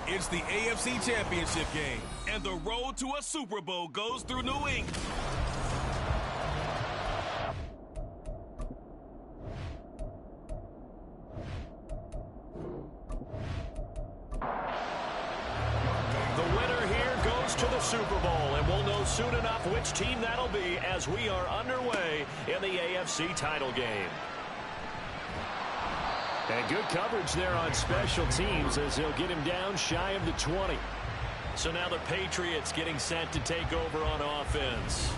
It's the AFC Championship game, and the road to a Super Bowl goes through New England. The winner here goes to the Super Bowl, and we'll know soon enough which team that'll be as we are underway in the AFC title game. And good coverage there on special teams as he'll get him down shy of the 20. So now the Patriots getting set to take over on offense.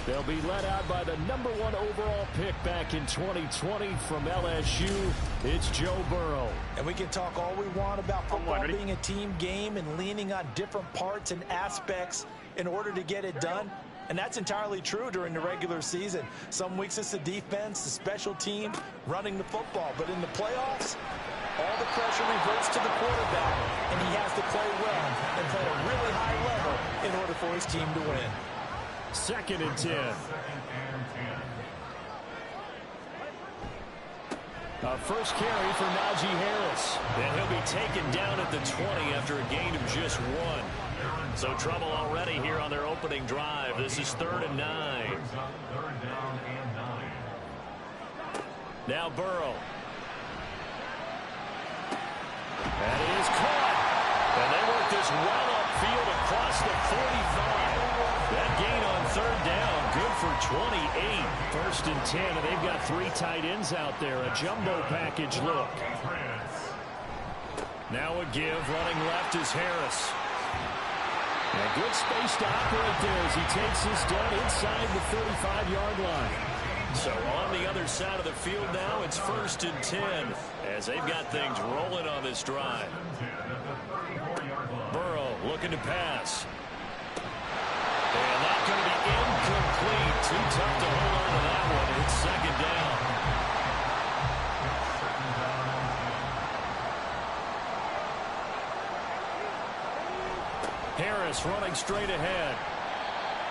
They'll be led out by the #1 overall pick back in 2020 from LSU. It's Joe Burrow. And we can talk all we want about football being a team game and leaning on different parts and aspects in order to get it done. And that's entirely true during the regular season. Some weeks it's the defense, the special team, running the football. But in the playoffs, all the pressure reverts to the quarterback, and he has to play well and play at a really high level in order for his team to win. 2nd and 10. A first carry for Najee Harris. And he'll be taken down at the 20 after a gain of just 1. So trouble already here on their opening drive. This is 3rd and 9. Now Burrow. That is caught. And they work this well upfield across the 45. That gain on 3rd down, good for 28. 1st and 10, and they've got 3 tight ends out there. A jumbo package look. Now a give, running left is Harris. A good space to operate there as he takes this down inside the 35-yard line. So on the other side of the field now, it's 1st and 10 as they've got things rolling on this drive. Burrow looking to pass. And that's going to be incomplete. Too tough to hold on to that one. It's 2nd down. Harris running straight ahead.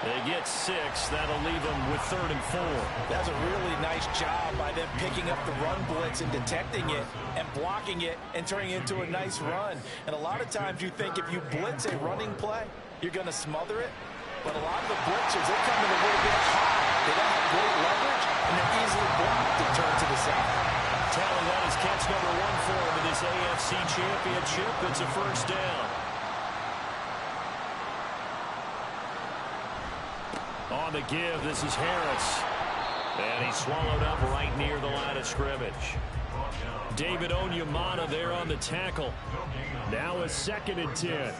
They get 6. That'll leave them with 3rd and 4. That's a really nice job by them picking up the run blitz and detecting it and blocking it and turning it into a nice run. And a lot of times you think if you blitz a running play, you're going to smother it. But a lot of the blitzers, they come in a little bit high. They don't have great leverage, and they're easily blocked to turn to the side. Tally, that is catch number 1 for him in this AFC Championship. It's a 1st down. On the give, this is Harris. And he's swallowed up right near the line of scrimmage. David Onyemata there on the tackle. Now a 2nd and 10.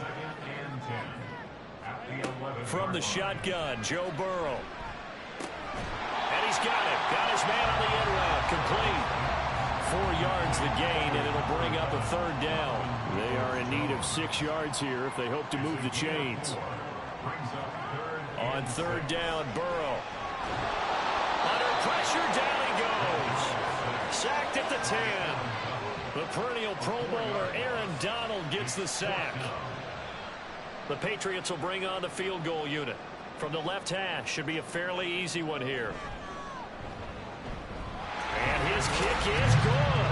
From the shotgun, Joe Burrow. And he's got it. Got his man on the end route. Complete. 4 yards the gain, and it'll bring up a 3rd down. They are in need of 6 yards here if they hope to move the chains. On 3rd down, Burrow. Under pressure, down he goes. Sacked at the 10. The perennial Pro Bowler Aaron Donald gets the sack. The Patriots will bring on the field goal unit. From the left hash, should be a fairly easy one here. And his kick is good.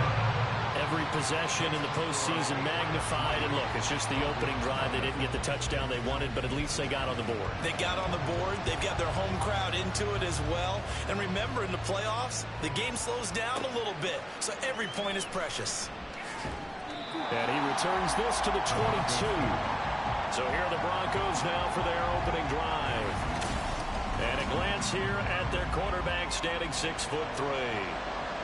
Every possession in the postseason magnified. And look, it's just the opening drive. They didn't get the touchdown they wanted, but at least they got on the board. They got on the board. They've got their home crowd into it as well. And remember, in the playoffs, the game slows down a little bit. So every point is precious. And he returns this to the 22. So here are the Broncos now for their opening drive. And a glance here at their quarterback standing 6'3".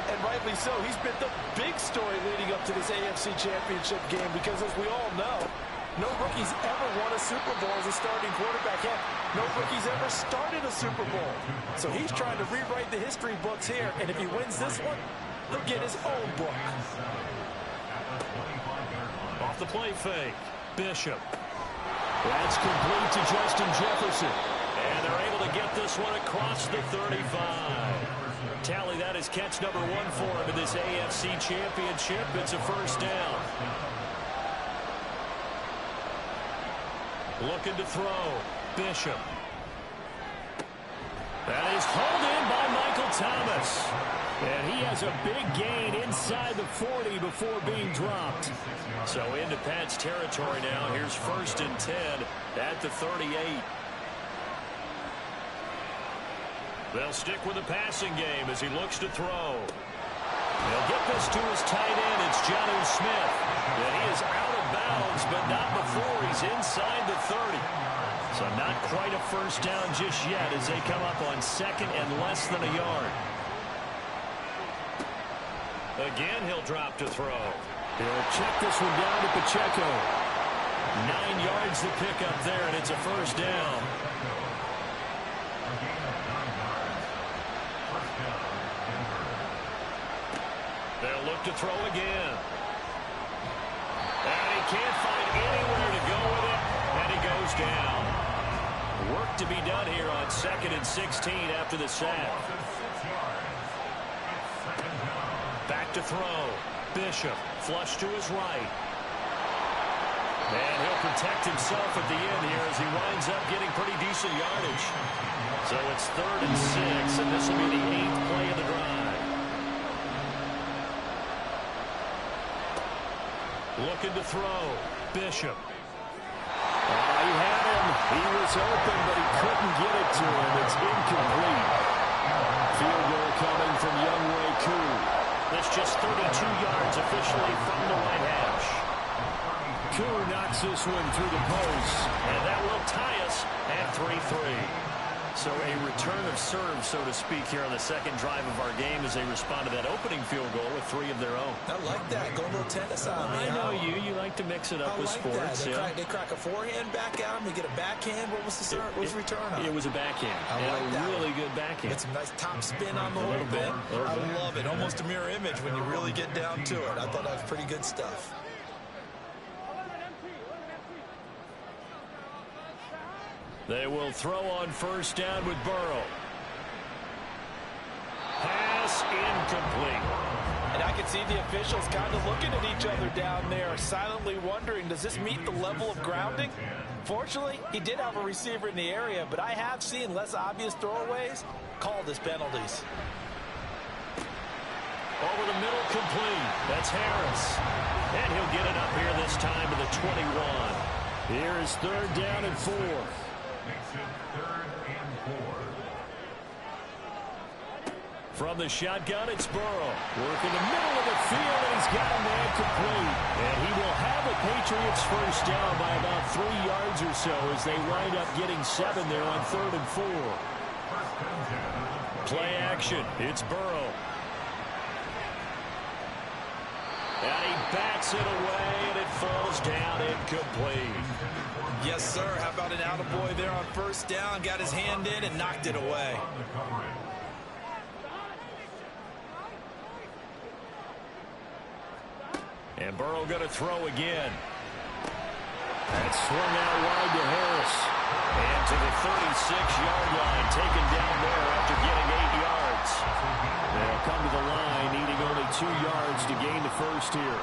And rightly so. He's been the big story leading up to this AFC Championship game because, as we all know, no rookie's ever won a Super Bowl as a starting quarterback. Heck, no rookie's ever started a Super Bowl. So he's trying to rewrite the history books here. And if he wins this one, he'll get his own book. Off the play fake, Bishop. That's complete to Justin Jefferson. And they're able to get this one across the 35. Tally, that is catch number 1 for him in this AFC Championship. It's a 1st down. Looking to throw. Bishop. That is hauled in by Michael Thomas. And he has a big gain inside the 40 before being dropped. So into Pat's territory now. Here's 1st and 10 at the 38. They'll stick with the passing game as he looks to throw. He'll get this to his tight end. It's Jonnu Smith. And he is out of bounds, but not before he's inside the 30. So not quite a first down just yet as they come up on 2nd and less than a yard. Again, he'll drop to throw. He'll check this one down to Pacheco. 9 yards to pick up there, and it's a first down. They'll look to throw again. And he can't find anywhere to go with it, and he goes down. Work to be done here on 2nd and 16 after the sack. Back to throw. Bishop, flush to his right. And he'll protect himself at the end here as he winds up getting pretty decent yardage. So it's 3rd and 6, and this will be the 8th play of the drive. Looking to throw. Bishop. He had him. He was open, but he couldn't get it to him. It's incomplete. Field goal coming from Younghoe Koo. That's just 32 yards officially from the right hash. Koo knocks this one through the post. And that will tie us at 3-3. So a return of serve, so to speak, here on the 2nd drive of our game as they respond to that opening field goal with 3 of their own. I like that. Go a little tennis on me. I know you. You like to mix it up with sports. They crack a forehand back out. They get a backhand. What was the return on? It was a backhand. I like that. Really good backhand. Get some nice top spin on the whole bit. I love it. Almost a mirror image when you really get down to it. I thought that was pretty good stuff. They will throw on 1st down with Burrow. Pass incomplete. And I can see the officials kind of looking at each other down there, silently wondering, does this meet the level of grounding? Fortunately, he did have a receiver in the area, but I have seen less obvious throwaways called as penalties. Over the middle, complete. That's Harris. And he'll get it up here this time to the 21. Here is 3rd down and 4. From the shotgun, it's Burrow. Work in the middle of the field, and he's got a man complete. And he will have the Patriots first down by about 3 yards or so as they wind up getting 7 there on 3rd and 4. Play action. It's Burrow. And he bats it away, and it falls down incomplete. Yes, sir. How about an attaboy there on 1st down? Got his hand in and knocked it away. And Burrow going to throw again. That's swung out wide to Harris. And to the 36-yard line, taken down there after getting 8 yards. They'll come to the line, needing only 2 yards to gain the first here.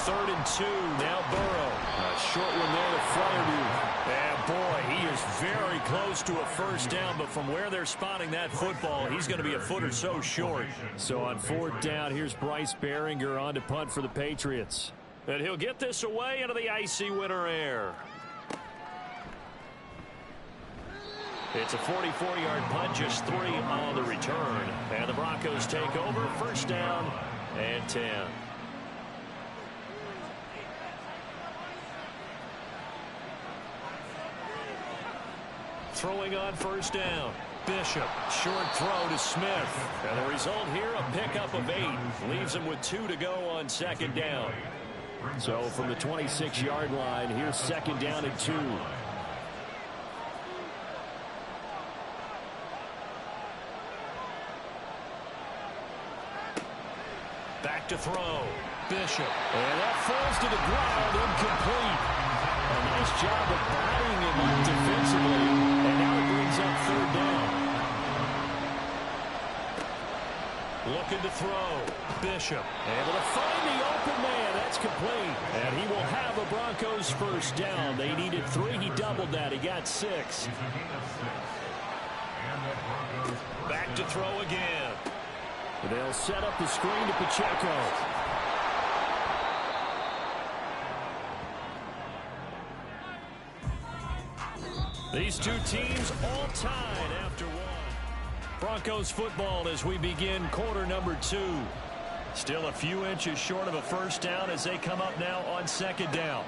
3rd and 2, now Burrow. A short one there to Fryermuth. And boy, he is very close to a first down, but from where they're spotting that football, he's going to be a foot or so short. So on 4th down, here's Bryce Baringer on to punt for the Patriots. And he'll get this away into the icy winter air. It's a 44-yard punt, just 3 on the return. And the Broncos take over, 1st down and 10. Throwing on 1st down. Bishop, short throw to Smith. And the result here, a pickup of 8. Leaves him with 2 to go on 2nd down. So from the 26-yard line, here's 2nd down and 2. Back to throw. Bishop. And that falls to the ground, incomplete. A nice job of bodying him up defensively. And now it brings up 3rd down. Looking to throw. Bishop able to find the open man. That's complete. And he will have a Broncos first down. They needed 3. He doubled that. He got 6. Back to throw again. They'll set up the screen to Pacheco. These two teams all tied after one. Broncos football as we begin quarter number 2. Still a few inches short of a first down as they come up now on second down.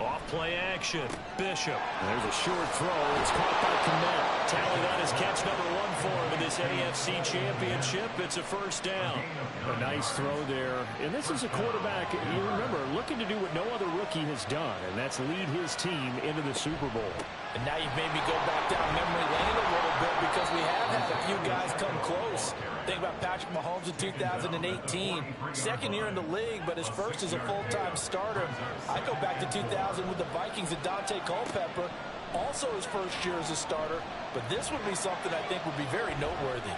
Off play action. Bishop. There's a short throw. It's caught by Kmet. Tally that is catch number 1 for him in this AFC Championship. It's a first down. A nice throw there. And this is a quarterback, you remember, looking to do what no other rookie has done, and that's lead his team into the Super Bowl. And now you've made me go back down memory lane a little bit because we have had a few guys come close. Think about Patrick Mahomes in 2018. Second year in the league, but his first as a full-time starter. I go back to 2000 with the Vikings and Dante Culpepper. Also his first year as a starter. But this would be something I think would be very noteworthy.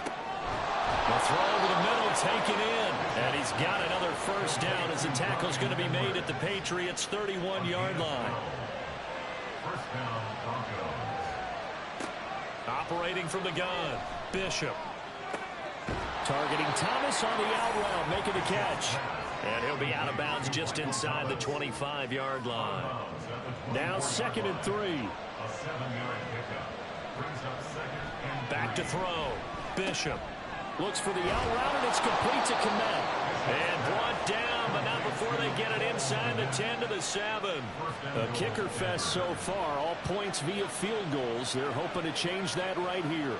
The throw over the middle taken in. And he's got another first down as the tackle's going to be made at the Patriots' 31-yard line. Operating from the gun, Bishop. Targeting Thomas on the out route, making the catch. And he'll be out of bounds just inside the 25-yard line. Now 2nd and 3. Back to throw. Bishop looks for the out route, and it's complete to Kmet. And brought down, but not before they get it inside the 10 to the 7. A kicker fest so far, all points via field goals. They're hoping to change that right here.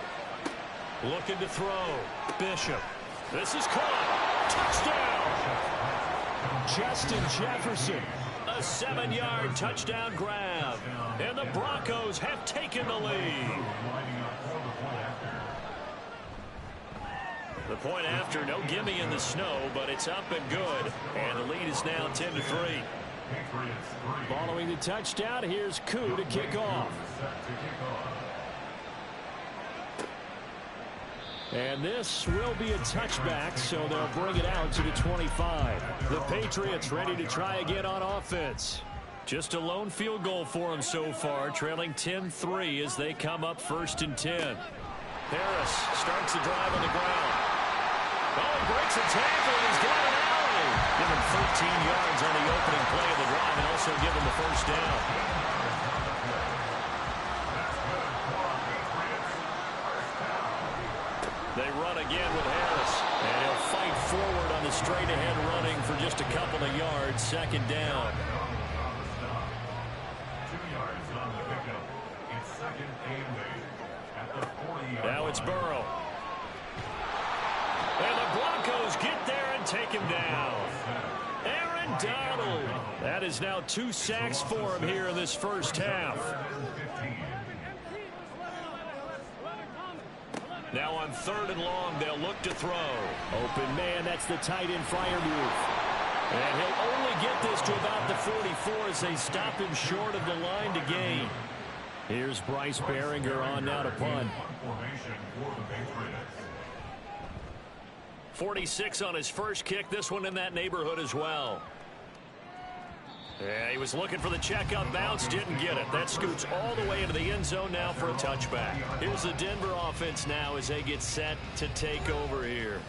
Looking to throw. Bishop. This is caught. Touchdown! Justin Jefferson. A 7-yard touchdown grab. And the Broncos have taken the lead. The point after, no gimme in the snow, but it's up and good. And the lead is now 10-3. Following the touchdown, here's Koo to kick off. And this will be a touchback, so they'll bring it out to the 25. The Patriots ready to try again on offense. Just a lone field goal for them so far, trailing 10-3 as they come up 1st and 10. Harris starts the drive on the ground. Oh, breaks a tackle, and he's got an alley. Give him 13 yards on the opening play of the drive and also give him the first down. They run again with Harris. And he'll fight forward on the straight-ahead running for just a couple of yards. 2nd down. Now it's Burrow. And the Broncos get there and take him down. Aaron Donald. That is now 2 sacks for him here in this first half. Now on 3rd and long, they'll look to throw. Open man, that's the tight end Freiermuth. And he'll only get this to about the 44 as they stop him short of the line to gain. Here's Bryce Baringer on now to punt. 46 on his first kick. This one in that neighborhood as well. Yeah, he was looking for the checkup bounce, didn't get it. That scoots all the way into the end zone now for a touchback. Here's the Denver offense now as they get set to take over here.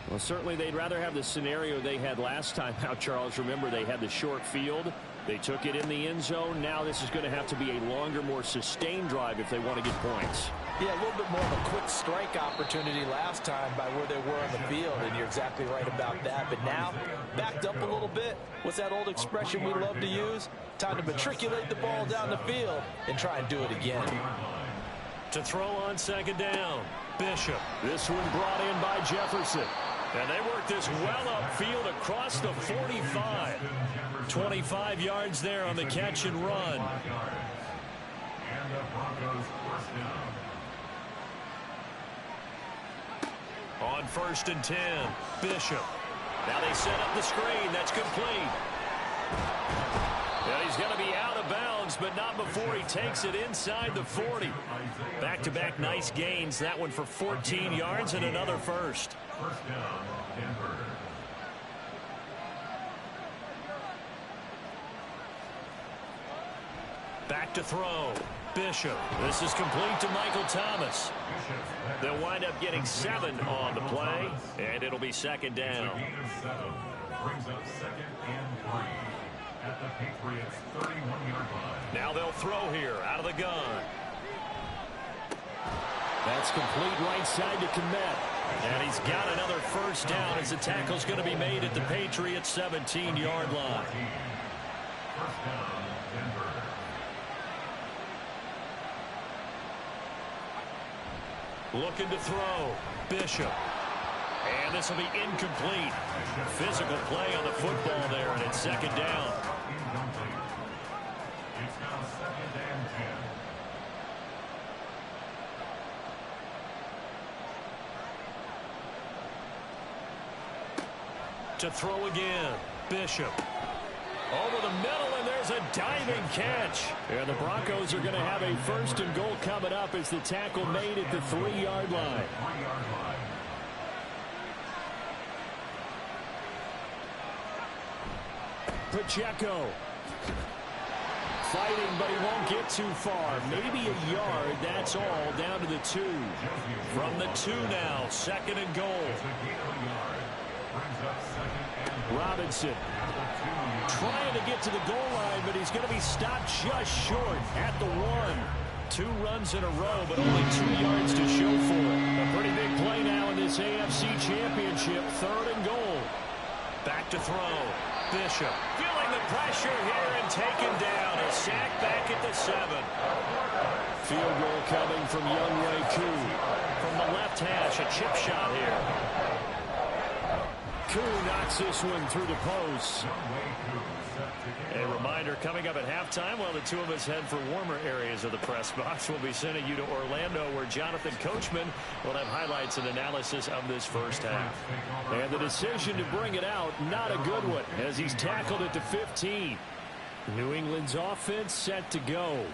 Well, certainly they'd rather have the scenario they had last time out, Charles. Remember, they had the short field. They took it in the end zone. Now this is going to have to be a longer, more sustained drive if they want to get points. Yeah, a little bit more of a quick strike opportunity last time by where they were on the field, and you're exactly right about that. But now, backed up a little bit. What's that old expression we love to use? Time to matriculate the ball down the field and try and do it again. To throw on 2nd down, Bishop. This one brought in by Jefferson. And they work this well upfield across the 45. 25 yards there on the catch and run. On 1st and 10, Bishop. Now they set up the screen. That's complete. And he's going to be out of bounds, but not before he takes it inside the 40. Back-to-back nice gains. That one for 14 yards and another first. First down, Denver. Back to throw. Bishop. This is complete to Michael Thomas. They'll wind up getting 7 on the play, and it'll be second down. Brings up second and 3 at the Patriots 31-yard line. Now they'll throw here out of the gun. That's complete right side to Kmet. And he's got another first down as the tackle's going to be made at the Patriots 17-yard line. First down, Denver. Looking to throw. Bishop. And this will be incomplete. Physical play on the football there, and it's second down. It's now second and 10. To throw again. Bishop. Over the middle, and there's a diving catch. And the Broncos are going to have a first and goal coming up as the tackle made at the 3-yard line. Pacheco. Fighting, but he won't get too far. Maybe a yard, that's all, down to the 2. From the 2 now, second and goal. Robinson trying to get to the goal line, but he's going to be stopped just short at the 1. 2 runs in a row, but only 2 yards to show for it. A pretty big play now in this AFC Championship, third and goal. Back to throw. Bishop feeling the pressure here and taken down. A sack back at the 7. Field goal coming from Younghoe Koo. From the left hash, a chip shot here. Koo knocks this one through the post. A reminder coming up at halftime while the two of us head for warmer areas of the press box. We'll be sending you to Orlando where Jonathan Coachman will have highlights and analysis of this first half. And the decision to bring it out, not a good one as he's tackled at the 15. New England's offense set to go.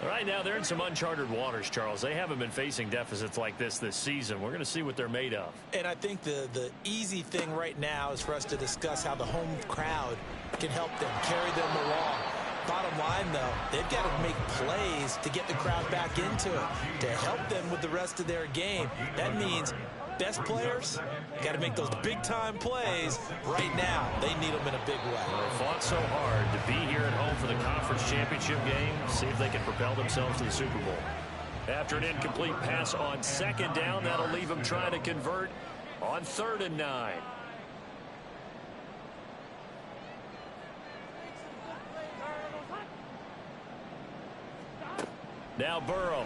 Right now they're in some uncharted waters, Charles. They haven't been facing deficits like this season. We're going to see what they're made of. And I think the easy thing right now is for us to discuss how the home crowd can help them, carry them along. Bottom line, though, they've got to make plays to get the crowd back into it, to help them with the rest of their game. That means best players got to make those big-time plays right now. They need them in a big way. They fought so hard to be here at home for the conference championship game. See if they can propel themselves to the Super Bowl. After an incomplete pass on second down, that'll leave them trying to convert on 3rd and 9. Now Burrow.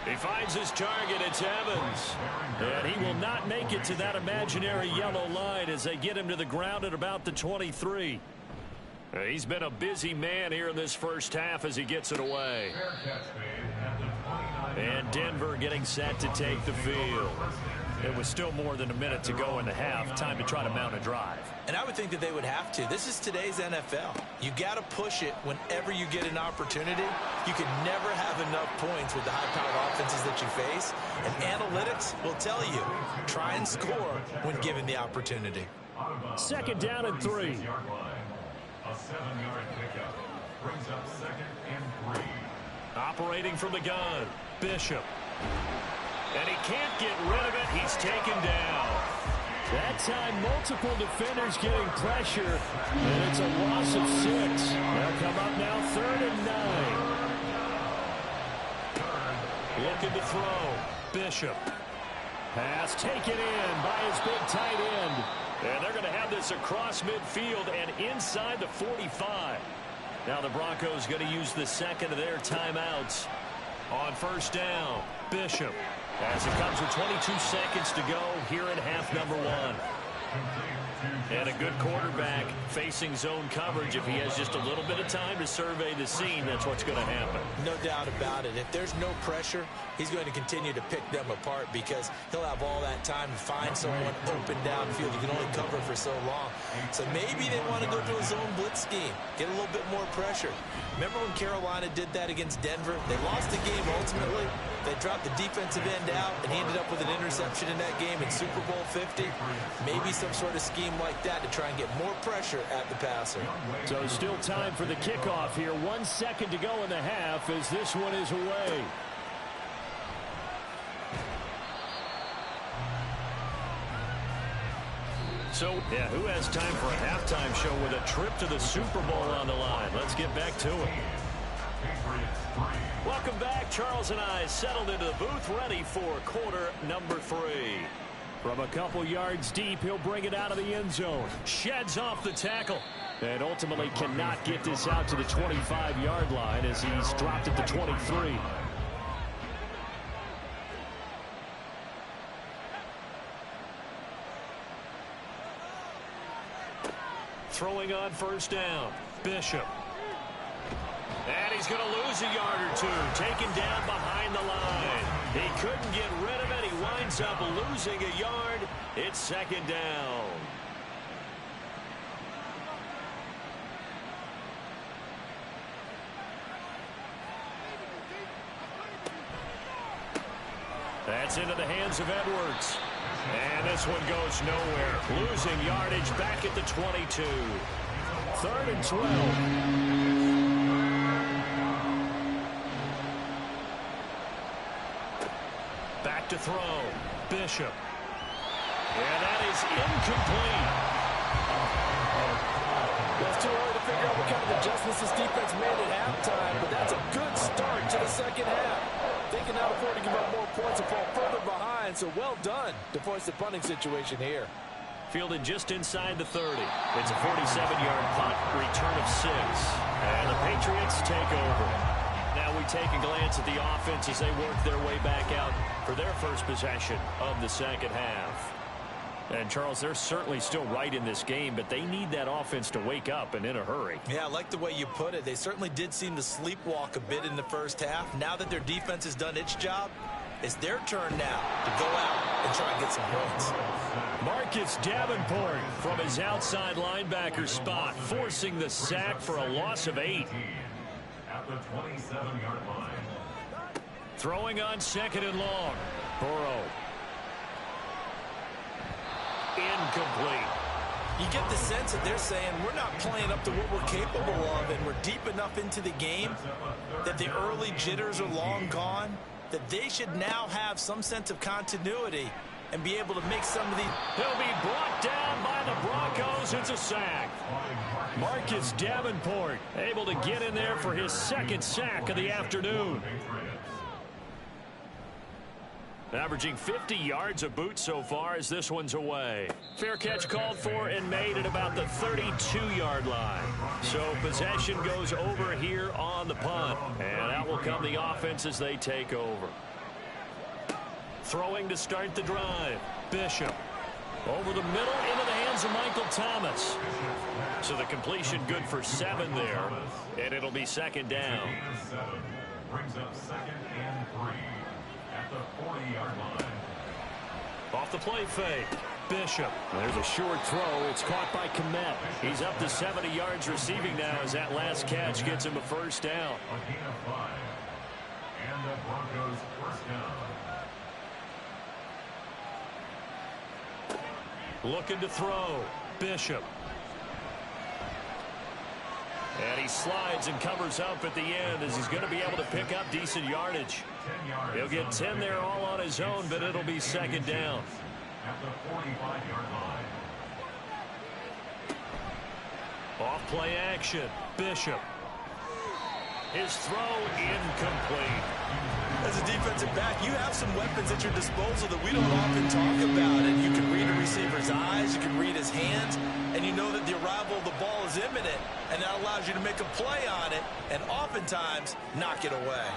He finds his target. It's Evans. And he will not make it to that imaginary yellow line as they get him to the ground at about the 23. He's been a busy man here in this first half as he gets it away. And Denver getting set to take the field. It was still more than a minute to go in the half. Time to try to mount a drive. And I would think that they would have to. This is today's NFL. You got to push it whenever you get an opportunity. You can never have enough points with the high-powered offenses that you face. And analytics will tell you, try and score when given the opportunity. Second down and 3. A 7-yard pickup brings up second and 3. Operating from the gun, Bishop. And he can't get rid of it. He's taken down. That time, multiple defenders getting pressure, and it's a loss of 6. They'll come up now 3rd and 9. Looking to throw. Bishop. Pass taken in by his big tight end. And they're going to have this across midfield and inside the 45. Now the Broncos going to use the second of their timeouts. On first down, Bishop. As it comes with 22 seconds to go here in half number 1. And a good quarterback facing zone coverage. If he has just a little bit of time to survey the scene, that's what's going to happen. No doubt about it. If there's no pressure, he's going to continue to pick them apart because he'll have all that time to find someone open downfield. You can only cover for so long. So maybe they want to go to a zone blitz scheme, get a little bit more pressure. Remember when Carolina did that against Denver? They lost the game ultimately, They dropped the defensive end out, and he ended up with an interception in that game in Super Bowl 50. Maybe some sort of scheme like that to try and get more pressure at the passer. So still time for the kickoff here. 1 second to go in the half as this one is away. So, yeah, who has time for a halftime show with a trip to the Super Bowl on the line? Let's get back to it. Welcome back. Charles and I settled into the booth, ready for quarter number 3. From a couple yards deep, he'll bring it out of the end zone. Sheds off the tackle. And ultimately cannot get this out to the 25-yard line as he's dropped at the 23. Throwing on first down. Bishop. And he's going to lose a yard or two. Taken down behind the line. He couldn't get rid of it. He winds up losing a yard. It's second down. That's into the hands of Edwards. And this one goes nowhere. Losing yardage back at the 22. 3rd and 12. Back to throw. Bishop. And that is incomplete. Well, it's too early to figure out what kind of adjustments this defense made at halftime, but that's a good start to the second half. They can now afford to give up more points and fall further behind, so well done to force the punting situation here. Fielded just inside the 30. It's a 47-yard punt, return of 6. And the Patriots take over. Now we take a glance at the offense as they work their way back out for their first possession of the second half. And, Charles, they're certainly still right in this game, but they need that offense to wake up and in a hurry. Yeah, I like the way you put it. They certainly did seem to sleepwalk a bit in the first half. Now that their defense has done its job, it's their turn now to go out and try and get some points. Marcus Davenport from his outside linebacker spot, forcing the sack for a loss of 8. At the 27-yard line. Throwing on 2nd and long. Burrow. Incomplete. You get the sense that they're saying we're not playing up to what we're capable of, and we're deep enough into the game that the early jitters are long gone, that they should now have some sense of continuity and be able to make some of these. He'll be brought down by the Broncos. It's a sack. Marcus Davenport able to get in there for his 2nd sack of the afternoon. Averaging 50 yards a boot so far as this one's away. Fair catch called for and made at about the 32-yard line. So possession goes over here on the punt. And out will come the offense as they take over. Throwing to start the drive. Bishop. Over the middle into the hands of Michael Thomas. So the completion good for 7 there. And it'll be 2nd down. Brings up 2nd and 3. At the 40-yard line. Off the play fake. Bishop. There's a short throw. It's caught by Kmet. He's up to 70 yards receiving now as that last catch gets him a first down. A gain of 5. And the Broncos first down. Looking to throw. Bishop. And he slides and covers up at the end as he's going to be able to pick up decent yardage. He'll get 10 there all on his own, but it'll be 2nd down. At the 45-yard line. Off play action. Bishop. His throw incomplete. As a defensive back, you have some weapons at your disposal that we don't often talk about. And you can read a receiver's eyes, you can read his hands, and you know that the arrival of the ball is imminent, and that allows you to make a play on it and oftentimes knock it away.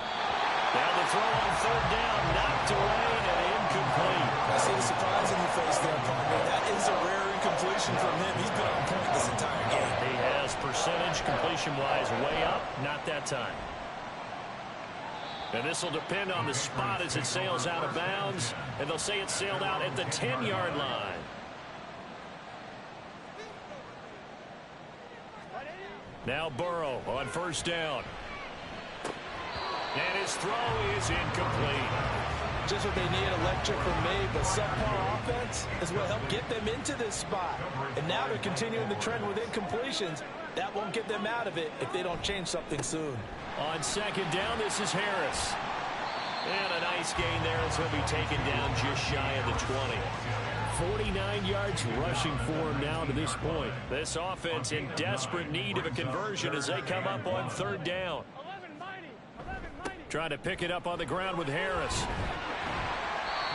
Now the throw on 3rd down, knocked away and incomplete. I see the surprise in your face there, partner. That is a rare incompletion from him. He's been on point this entire game. He has percentage completion-wise way up, not that time. And this will depend on the spot as it sails out of bounds, and they'll say it sailed out at the 10-yard line. Now Burrow on 1st down. And his throw is incomplete. Just what they need, electric from me, but subpar offense is what helped get them into this spot. And now they're continuing the trend with incompletions. That won't get them out of it if they don't change something soon. On second down, this is Harris. And a nice gain there as he'll be taken down just shy of the 20. 49 yards rushing for him now to this point. This offense in desperate need of a conversion as they come up on third down. Trying to pick it up on the ground with Harris.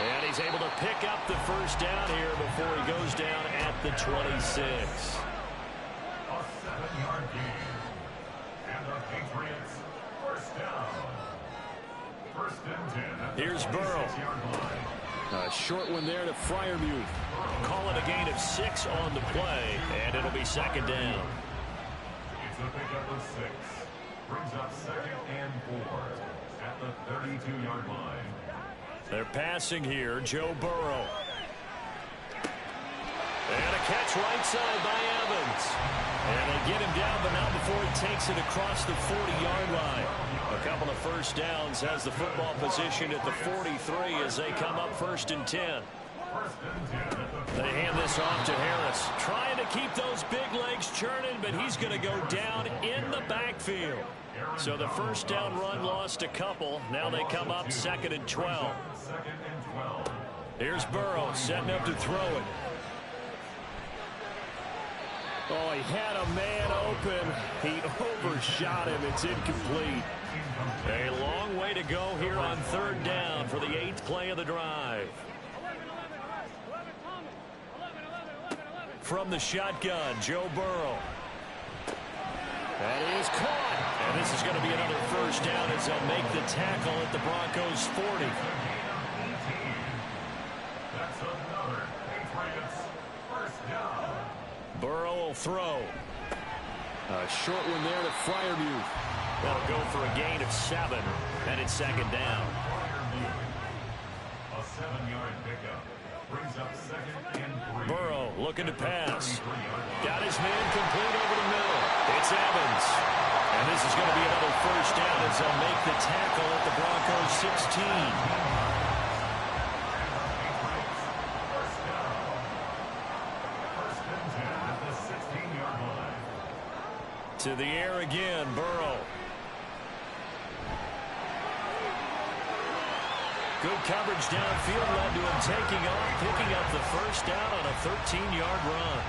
And he's able to pick up the first down here before he goes down at the 26. A 7-yard gain. And the Patriots first down. First and 10. Here's Burrow. A short one there to Freiermuth. Call it a gain of 6 on the play, and it'll be second down. It's a pickup of 6. Brings up second and 4 at the 32-yard line. They're passing here, Joe Burrow. And a catch right side by Evans. And they get him down, but not before he takes it across the 40-yard line. A couple of first downs has the football position at the 43 as they come up first and 10. They hand this off to Harris. Trying to keep those big legs churning, but he's going to go down in the backfield. So the first down run lost a couple. Now they come up second and 12. Here's Burrow setting up to throw it. Oh, he had a man open. He overshot him. It's incomplete. A long way to go here on third down for the 8th play of the drive. From the shotgun, Joe Burrow. That is caught. And this is going to be another first down as they'll make the tackle at the Broncos' 40. That's another Patriots first down. Burrow will throw. A short one there to Freiermuth. That'll go for a gain of 7, and it's second down. A 7-yard pickup brings up second and 3. Burrow looking to pass. Got his man complete over the middle. It's Evans. And this is going to be another first down as they'll make the tackle at the Broncos' 16. To the air again, Burrow. Good coverage downfield led to him taking off, picking up the first down on a 13-yard run.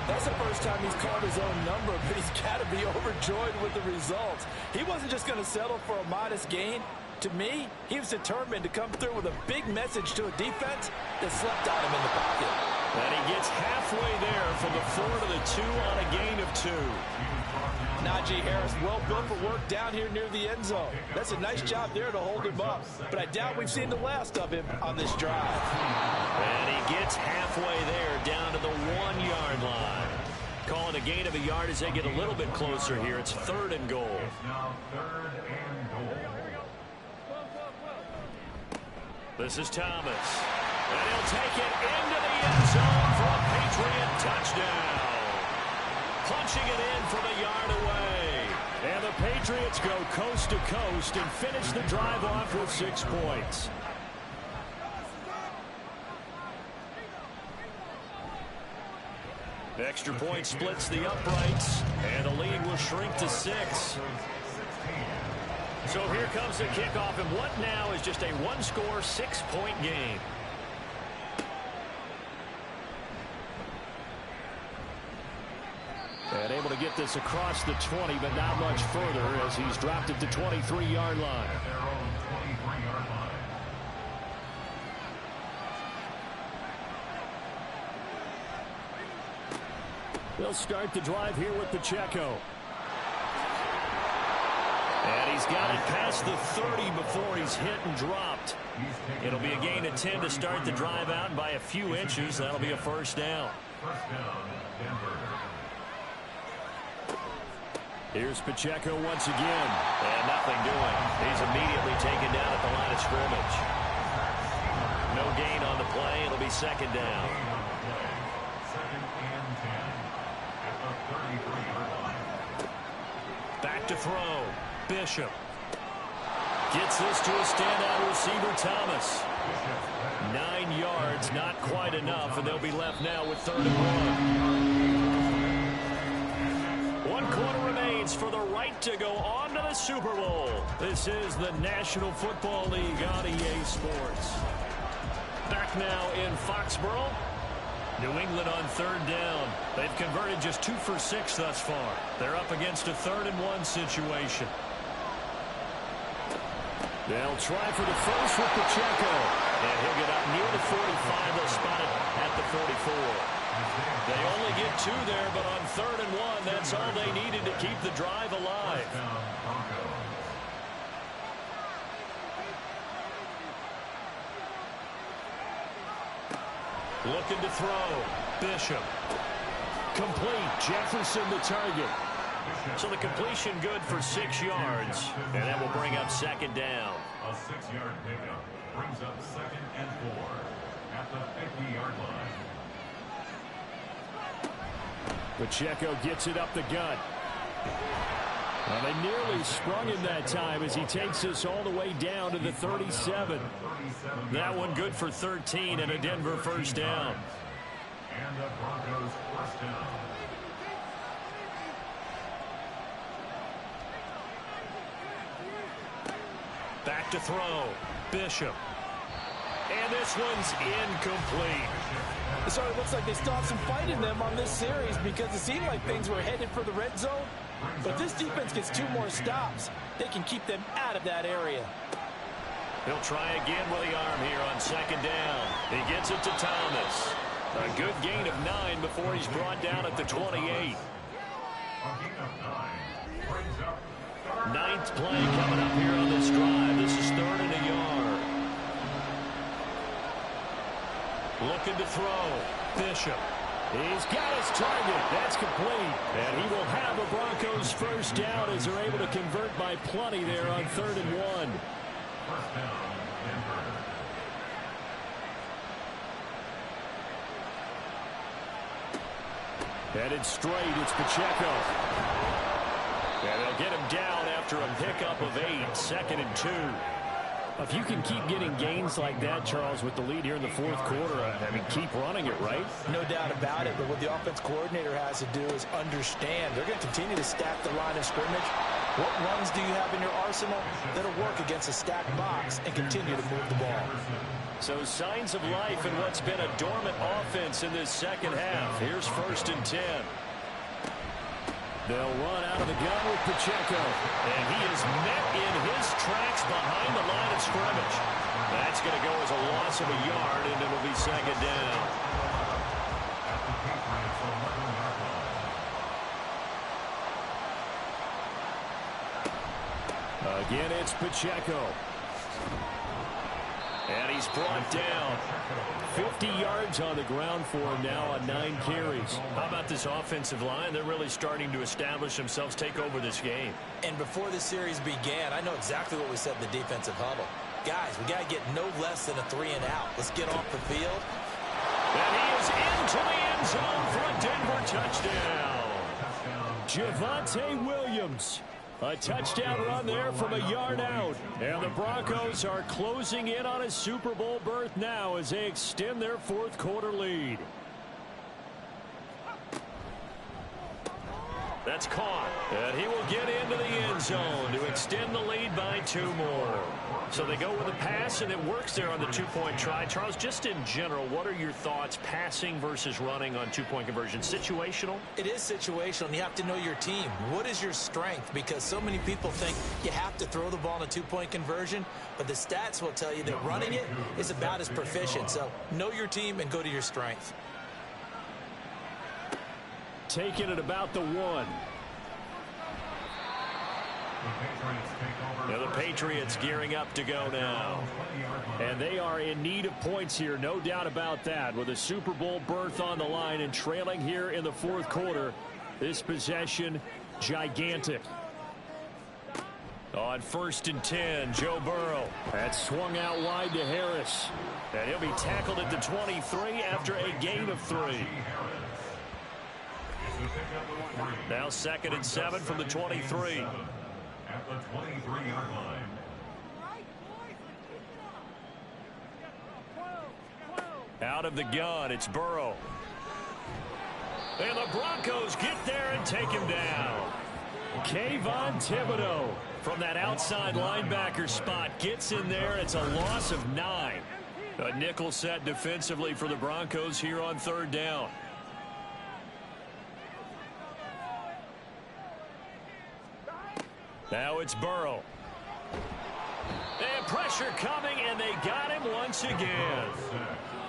That's the first time he's called his own number, but he's got to be overjoyed with the results. He wasn't just going to settle for a modest gain. To me, he was determined to come through with a big message to a defense that slept on him in the pocket. And he gets halfway there from the 4 to the 2 on a gain of 2. Najee Harris well built for work down here near the end zone. That's a nice job there to hold him up. But I doubt we've seen the last of him on this drive. And he gets halfway there down to the 1-yard line. Calling a gain of a yard as they get a little bit closer here. It's third and goal. Now third and goal. This is Thomas. And he'll take it into the end zone for a Patriot touchdown. Punching it in from a yard away. And the Patriots go coast to coast and finish the drive off with 6 points. Extra point splits the uprights, and the lead will shrink to 6. So here comes the kickoff, and what now is just a one-score, 6-point game. And able to get this across the 20, but not much further as he's dropped it to 23-yard line. Their own 23-yard line. They'll start the drive here with Pacheco. And he's got it past the 30 before he's hit and dropped. It'll be a gain of 10 to start the drive out, and by a few inches, that'll be a first down. First down, Denver. Here's Pacheco once again. And nothing doing. He's immediately taken down at the line of scrimmage. No gain on the play. It'll be second down. Second and 10 at the 33-yard line. Back to throw. Bishop. Gets this to a standout receiver, Thomas. 9 yards, not quite enough, and they'll be left now with 3rd and 1. 1 quarter remains for the right to go on to the Super Bowl. This is the National Football League on EA Sports. Back now in Foxborough. New England on 3rd down. They've converted just 2 for 6 thus far. They're up against a 3rd and 1 situation. They'll try for the first with Pacheco. And he'll get up near the 45. They'll spot it at the 44. They only get 2 there, but on 3rd and 1, that's all they needed to keep the drive alive. Looking to throw. Bishop. Complete. Jefferson the target. So the completion good for 6 yards. And that will bring up 2nd down. A 6-yard pickup brings up 2nd and 4 at the 50-yard line. Pacheco gets it up the gut. Well, they nearly sprung him that time as he takes us all the way down to the 37. That one good for 13 and a Denver 1st down. And the Broncos 1st down. Back to throw. Bishop. And this one's incomplete. So it looks like they stopped some fight in them on this series because it seemed like things were headed for the red zone. But if this defense gets 2 more stops, they can keep them out of that area. He'll try again with the arm here on 2nd down. He gets it to Thomas. A good gain of 9 before he's brought down at the 28. A gain of 9 brings up 9th play coming up here on this drive. This is 3rd and a yard. Looking to throw. Bishop. He's got his target. That's complete. And he will have a Broncos 1st down as they're able to convert by plenty there on 3rd and 1. 1st down, Denver. Headed straight, it's Pacheco. And they'll get him down after a pickup of 8, 2nd and 2. If you can keep getting gains like that, Charles, with the lead here in the 4th quarter, I mean, keep running it, right? No doubt about it, but what the offense coordinator has to do is understand they're going to continue to stack the line of scrimmage. What runs do you have in your arsenal that'll work against a stacked box and continue to move the ball? So signs of life in what's been a dormant offense in this 2nd half. Here's 1st and 10. They'll run out of the gun with Pacheco. And he is met in his tracks behind the line of scrimmage. That's going to go as a loss of a yard, and it'll be 2nd down. Again, it's Pacheco. And he's brought down. 50 yards on the ground for him now on 9 carries. How about this offensive line? They're really starting to establish themselves, take over this game. And before the series began, I know exactly what we said in the defensive huddle. Guys, we got to get no less than a 3 and out. Let's get off the field. And he is into the end zone for a Denver touchdown. Javonte Williams. A touchdown run there from a yard out. And the Broncos are closing in on a Super Bowl berth now as they extend their 4th quarter lead. That's caught. And he will get into the end zone to extend the lead by 2 more. So they go with a pass, and it works there on the 2-point try. Charles, just in general, what are your thoughts passing versus running on 2-point conversion? Situational? It is situational, and you have to know your team. What is your strength? Because so many people think you have to throw the ball in a 2-point conversion, but the stats will tell you that running it is about as proficient. So know your team and go to your strength. Taking it about the 1. Now the Patriots gearing up to go now. And they are in need of points here, no doubt about that. With a Super Bowl berth on the line and trailing here in the 4th quarter. This possession, gigantic. On 1st and 10, Joe Burrow. That's swung out wide to Harris. And he'll be tackled at the 23 after a gain of 3. Now 2nd and 7 from the 23. At the 23-yard line. Out of the gun, it's Burrow. And the Broncos get there and take him down. Kayvon Thibodeaux from that outside linebacker spot gets in there. It's a loss of 9. A nickel set defensively for the Broncos here on 3rd down. Now it's Burrow. And pressure coming, and they got him once again.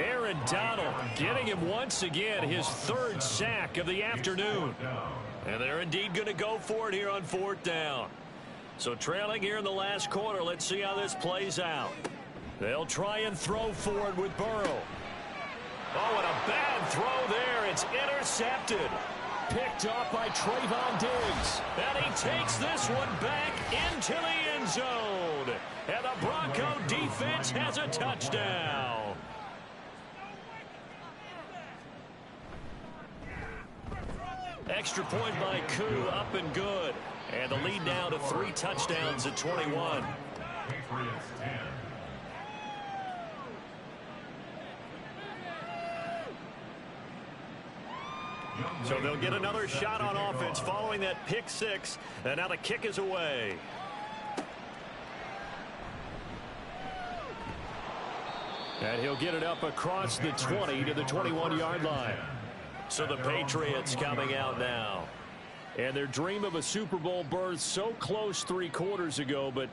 Aaron Donald getting him once again, his 3rd sack of the afternoon. And they're indeed going to go for it here on 4th down. So trailing here in the last quarter, let's see how this plays out. They'll try and throw for it with Burrow. Oh, and a bad throw there. It's intercepted. Picked off by Trayvon Diggs. And he takes this one back into the end zone. And the Bronco defense has a touchdown. Extra point by Koo, up and good. And the lead now to 3 touchdowns at 21. Patriots 10. So they'll get another shot on offense following that pick 6. And now the kick is away. And he'll get it up across the 20 to the 21-yard line. So the Patriots coming out now. And their dream of a Super Bowl berth so close 3 quarters ago, but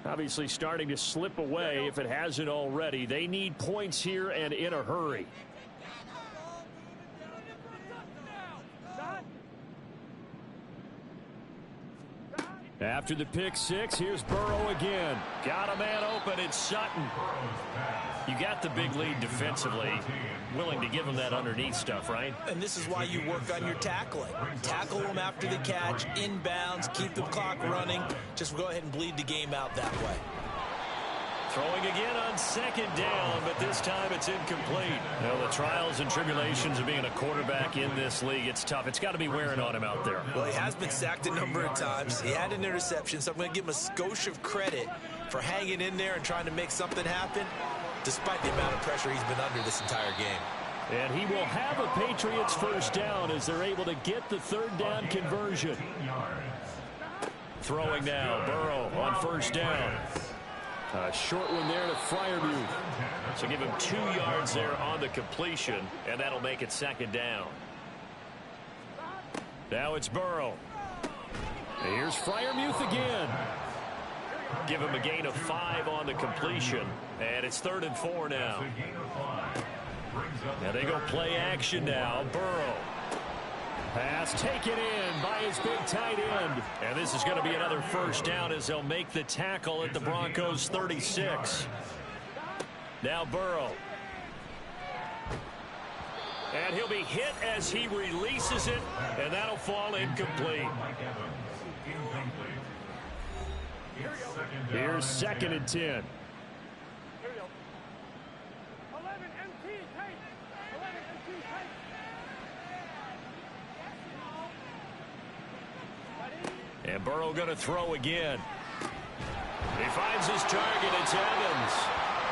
obviously starting to slip away if it hasn't already. They need points here and in a hurry. After the pick 6, here's Burrow again. Got a man open. It's Sutton. You got the big lead defensively. Willing to give him that underneath stuff, right? And this is why you work on your tackling. Tackle them after the catch, inbounds, keep the clock running. Just go ahead and bleed the game out that way. Throwing again on 2nd down, but this time it's incomplete. Well, the trials and tribulations of being a quarterback in this league, it's tough. It's got to be wearing on him out there. Well, he has been sacked a number of times. He had an interception, so I'm going to give him a skosh of credit for hanging in there and trying to make something happen, despite the amount of pressure he's been under this entire game. And he will have a Patriots 1st down as they're able to get the 3rd down conversion. Throwing now, Burrow on 1st down. A short one there to Freiermuth. So give him 2 yards there on the completion, and that'll make it 2nd down. Now it's Burrow. Here's Freiermuth again. Give him a gain of 5 on the completion, and it's 3rd and 4 now. Now they go play action now. Burrow. Pass taken in by his big tight end. And this is going to be another 1st down as they'll make the tackle at the Broncos 36. Now Burrow. And he'll be hit as he releases it, and that'll fall incomplete. Here's 2nd and 10. And Burrow going to throw again. He finds his target. It's Evans.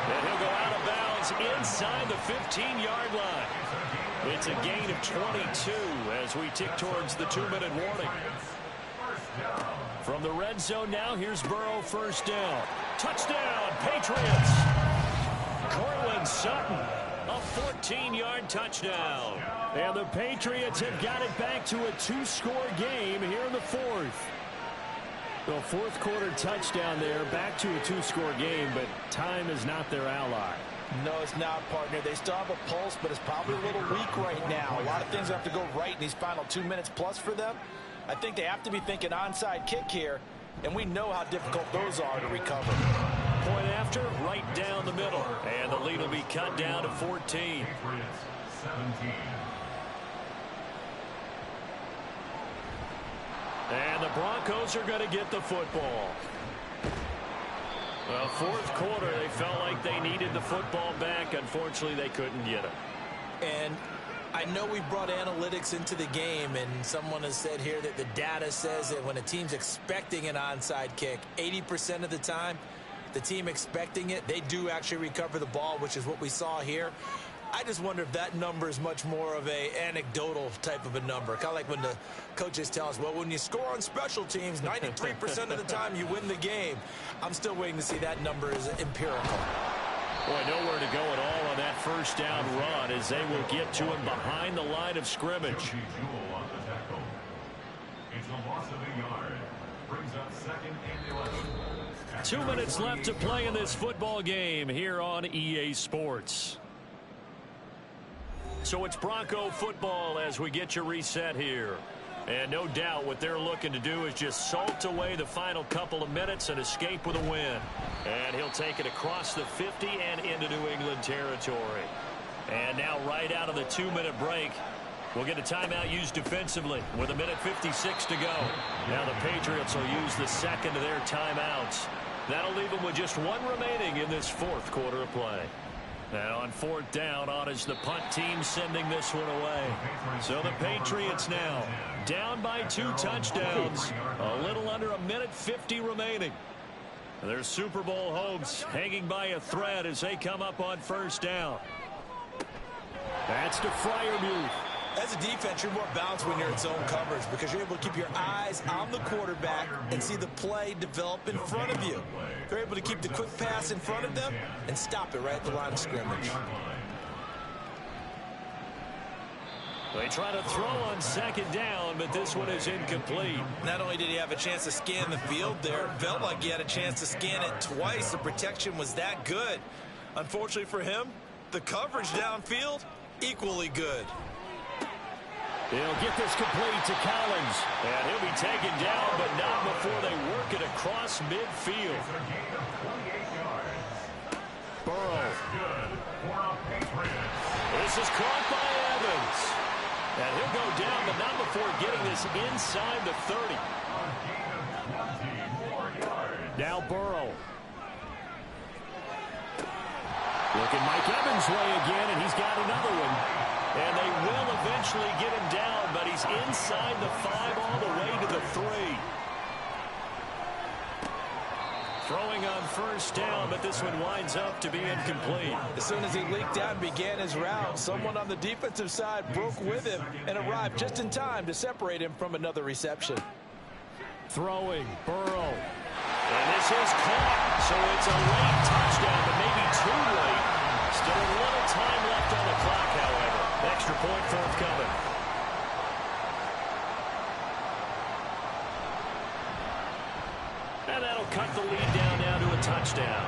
And he'll go out of bounds inside the 15-yard line. It's a gain of 22 as we tick towards the 2-minute warning. From the red zone now, here's Burrow 1st down. Touchdown, Patriots. Courtland Sutton, a 14-yard touchdown. And the Patriots have got it back to a 2-score game here in the 4th. The 4th quarter touchdown there, back to a 2-score game, but time is not their ally. No, it's not, partner. They still have a pulse, but it's probably a little weak right now. A lot of things have to go right in these final 2 minutes plus for them. I think they have to be thinking onside kick here, and we know how difficult those are to recover. Point after, right down the middle, and the lead will be cut down to 14. Patriots 17. And the Broncos are going to get the football. Well, 4th quarter, they felt like they needed the football back. Unfortunately, they couldn't get it. And I know we brought analytics into the game, and someone has said here that the data says that when a team's expecting an onside kick, 80% of the time, the team expecting it, they do actually recover the ball, which is what we saw here. I just wonder if that number is much more of a anecdotal type of a number. Kind of like when the coaches tell us, well, when you score on special teams, 93% of the time you win the game. I'm still waiting to see that number is empirical. Boy, nowhere to go at all on that first down run as they will get to him behind the line of scrimmage. It's a loss of a yard. Brings up 2nd and 11. 2 minutes left to play in this football game here on EA Sports. So it's Bronco football as we get you reset here. And no doubt what they're looking to do is just salt away the final couple of minutes and escape with a win. And he'll take it across the 50 and into New England territory. And now right out of the 2-minute break, we'll get a timeout used defensively with 1:56 to go. Now the Patriots will use the second of their timeouts. That'll leave them with just one remaining in this fourth quarter of play. And on 4th down, on is the punt team sending this one away. So the Patriots now down by 2 touchdowns. A little under 1:50 remaining. Their Super Bowl hopes hanging by a thread as they come up on 1st down. That's to Freiermuth. As a defense, you're more balanced when you're in zone coverage because you're able to keep your eyes on the quarterback and see the play develop in front of you. They're able to keep the quick pass in front of them and stop it right at the line of scrimmage. They try to throw on 2nd down, but this one is incomplete. Not only did he have a chance to scan the field there, it felt like he had a chance to scan it twice. The protection was that good. Unfortunately for him, the coverage downfield, equally good. They'll get this complete to Collins. And he'll be taken down, but not before they work it across midfield. Burrow. This is caught by Evans. And he'll go down, but not before getting this inside the 30. Now Burrow. Looking Mike Evans' way again, and he's got another one. And they will eventually get him down, but he's inside the 5 all the way to the 3. Throwing on 1st down, but this one winds up to be incomplete. As soon as he leaked out and began his route, someone on the defensive side broke with him and arrived just in time to separate him from another reception. Throwing, Burrow. And this is caught, so it's a late touchdown, but maybe too late. Still a little time left on the clock, however. Extra point forthcoming. And that'll cut the lead down now to a touchdown.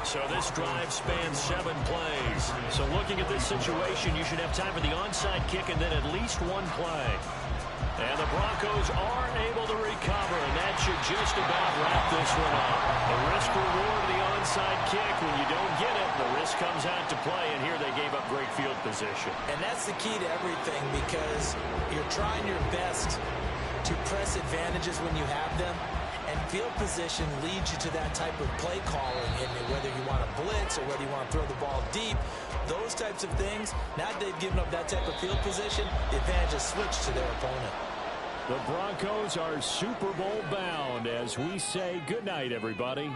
So this drive spans 7 plays. So looking at this situation, you should have time for the onside kick and then at least one play. And the Broncos are able to recover, and that should just about wrap this one up. The risk-reward of the onside kick, when you don't get it, the risk comes out to play, and here they gave up great field position. And that's the key to everything because you're trying your best to press advantages when you have them, and field position leads you to that type of play calling, and whether you want to blitz or whether you want to throw the ball deep, those types of things, now that they've given up that type of field position, the advantage is switched to their opponent. The Broncos are Super Bowl bound as we say goodnight, everybody.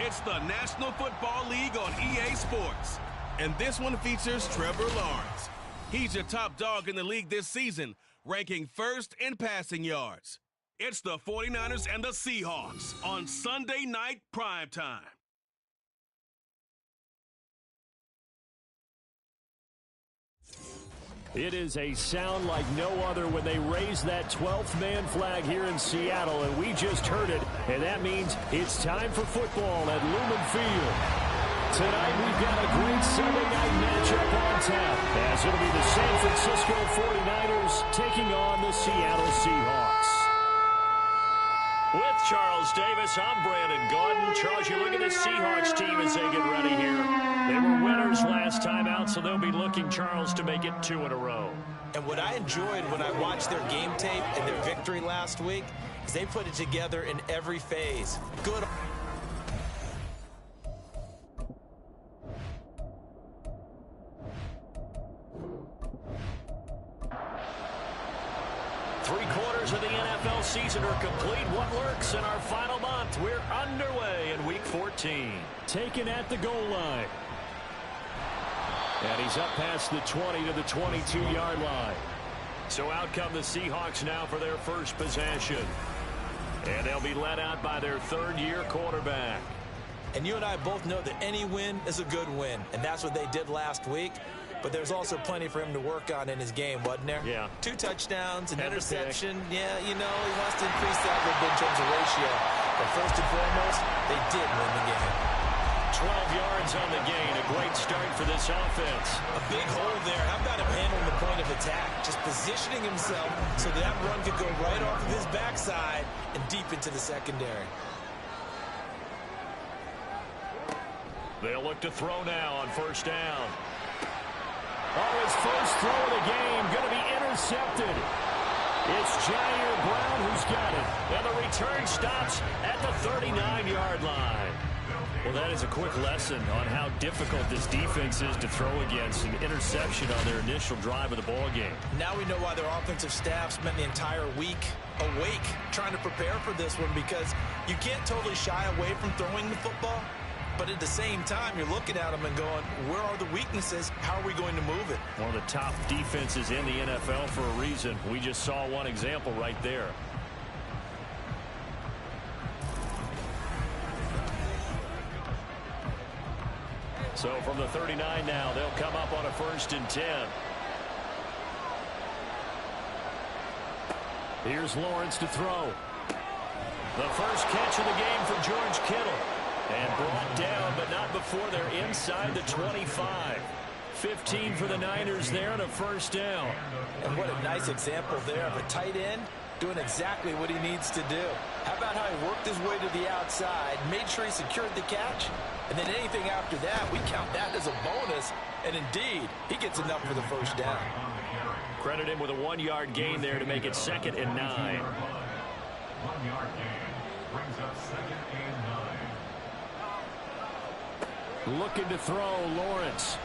It's the National Football League on EA Sports. And this one features Trevor Lawrence. He's your top dog in the league this season, ranking first in passing yards. It's the 49ers and the Seahawks on Sunday Night Primetime. It is a sound like no other when they raise that 12th man flag here in Seattle, and we just heard it, and that means it's time for football at Lumen Field. Tonight we've got a great Sunday night matchup on tap, as it'll be the San Francisco 49ers taking on the Seattle Seahawks. With Charles Davis, I'm Brandon Gaudin. Charles, you look at this Seahawks team as they get ready here. They were winners last time out, so they'll be looking, Charles, to make it 2 in a row. And what I enjoyed when I watched their game tape and their victory last week is they put it together in every phase. Good. Three-quarters of the NFL season are complete. What lurks in our final month? We're underway in Week 14. Taken at the goal line. And he's up past the 20 to the 22-yard line. So out come the Seahawks now for their first possession. And they'll be led out by their third-year quarterback. And you and I both know that any win is a good win. And that's what they did last week. But there's also plenty for him to work on in his game, wasn't there? Yeah. 2 touchdowns, an And interception. Yeah, you know, he wants to increase that a little bit in terms of ratio. But first and foremost, they did win the game. 12 yards on the gain. A great start for this offense. A big hole there. How about him handling the point of attack? Just positioning himself so that run could go right off of his backside and deep into the secondary. They'll look to throw now on first down. Oh, his first throw of the game going to be intercepted. It's Jair Brown who's got it. And the return stops at the 39-yard line. Well, that is a quick lesson on how difficult this defense is to throw against. An interception on their initial drive of the ball game. Now we know why their offensive staff spent the entire week awake trying to prepare for this one, because you can't totally shy away from throwing the football. But at the same time, you're looking at them and going, where are the weaknesses? How are we going to move it? One of the top defenses in the NFL for a reason. We just saw one example right there. So from the 39 now, they'll come up on a 1st and 10. Here's Lawrence to throw. The first catch of the game for George Kittle. And brought down, but not before they're inside the 25. 15 for the Niners there and a first down. And what a nice example there of a tight end doing exactly what he needs to do. How about how he worked his way to the outside, made sure he secured the catch, and then anything after that, we count that as a bonus. And indeed, he gets enough for the first down. Credit him with a 1-yard gain there to make it 2nd and 9. 1-yard gain brings up 2nd and 9. Looking to throw, Lawrence.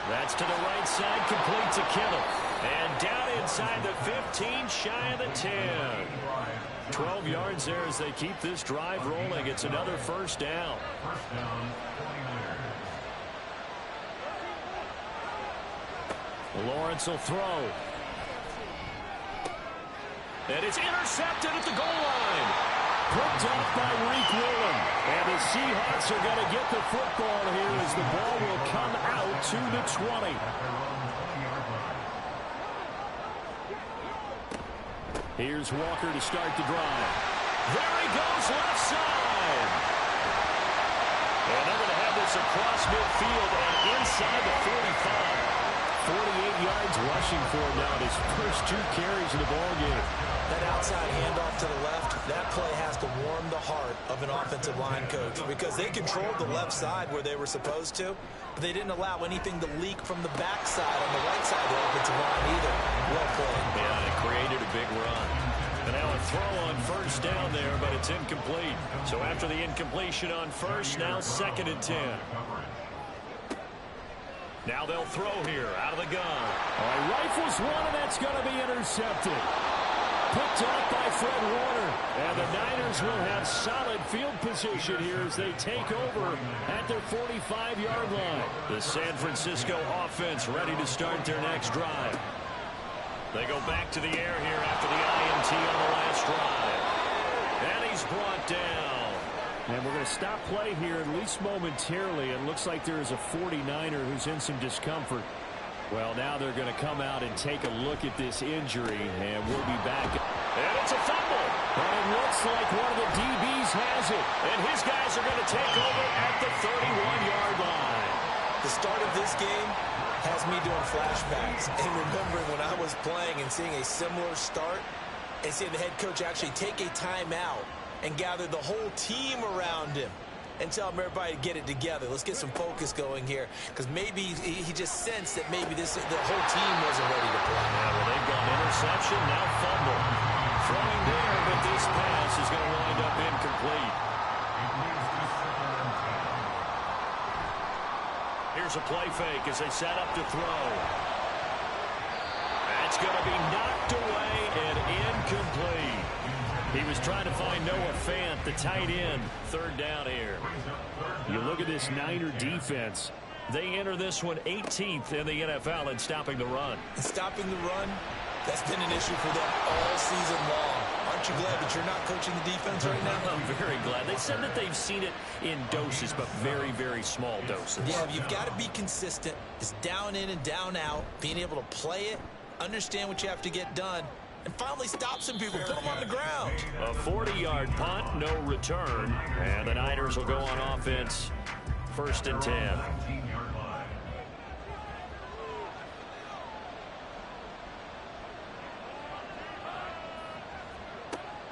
That's to the right side, complete to Kittle. And down inside the 15, shy of the 10. 12 yards there as they keep this drive rolling. It's another first down. First down, 49ers. Lawrence will throw. And it's intercepted at the goal line. Picked off by Reek Woolen. And the Seahawks are going to get the football here as the ball will come out to the 20. Here's Walker to start the drive. There he goes, left side. And they're going to have this across midfield and inside the 45. 48 yards rushing for him now, his first 2 carries in the ballgame. That outside handoff to the left, that play has to warm the heart of an offensive line coach, because they controlled the left side where they were supposed to, but they didn't allow anything to leak from the backside on the right side of the offensive line either. Well played. Yeah, it created a big run. And now a throw on first down there, but it's incomplete. So after the incompletion on first, now 2nd and 10. Now they'll throw here out of the gun. All right, rifles one, and that's going to be intercepted. Picked off by Fred Warner. And the Niners will have solid field position here as they take over at their 45-yard line. The San Francisco offense ready to start their next drive. They go back to the air here after the INT on the last drive. And he's brought down. And we're going to stop play here, at least momentarily. It looks like there is a 49er who's in some discomfort. Well, now they're going to come out and take a look at this injury, and we'll be back. And it's a fumble. And it looks like one of the DBs has it. And his guys are going to take over at the 31-yard line. The start of this game has me doing flashbacks and remembering when I was playing and seeing a similar start and seeing the head coach actually take a timeout and gather the whole team around him and tell him everybody to get it together. Let's get some focus going here, because maybe he just sensed that maybe the whole team wasn't ready to play. Yeah, well, they've got interception, now fumble. Throwing there, but this pass is going to wind up incomplete. Here's a play fake as they set up to throw. That's going to be knocked away and incomplete. He was trying to find Noah Fant, the tight end. Third down here. You look at this Niner defense. They enter this one 18th in the NFL in stopping the run. And stopping the run, that's been an issue for them all season long. Aren't you glad that you're not coaching the defense right now? I'm very glad. They said that they've seen it in doses, but very, very small doses. Yeah, you've got to be consistent. It's down in and down out, being able to play it, understand what you have to get done, and finally stop some people, put them on the ground. A 40-yard punt, no return, and the Niners will go on offense, 1st and 10.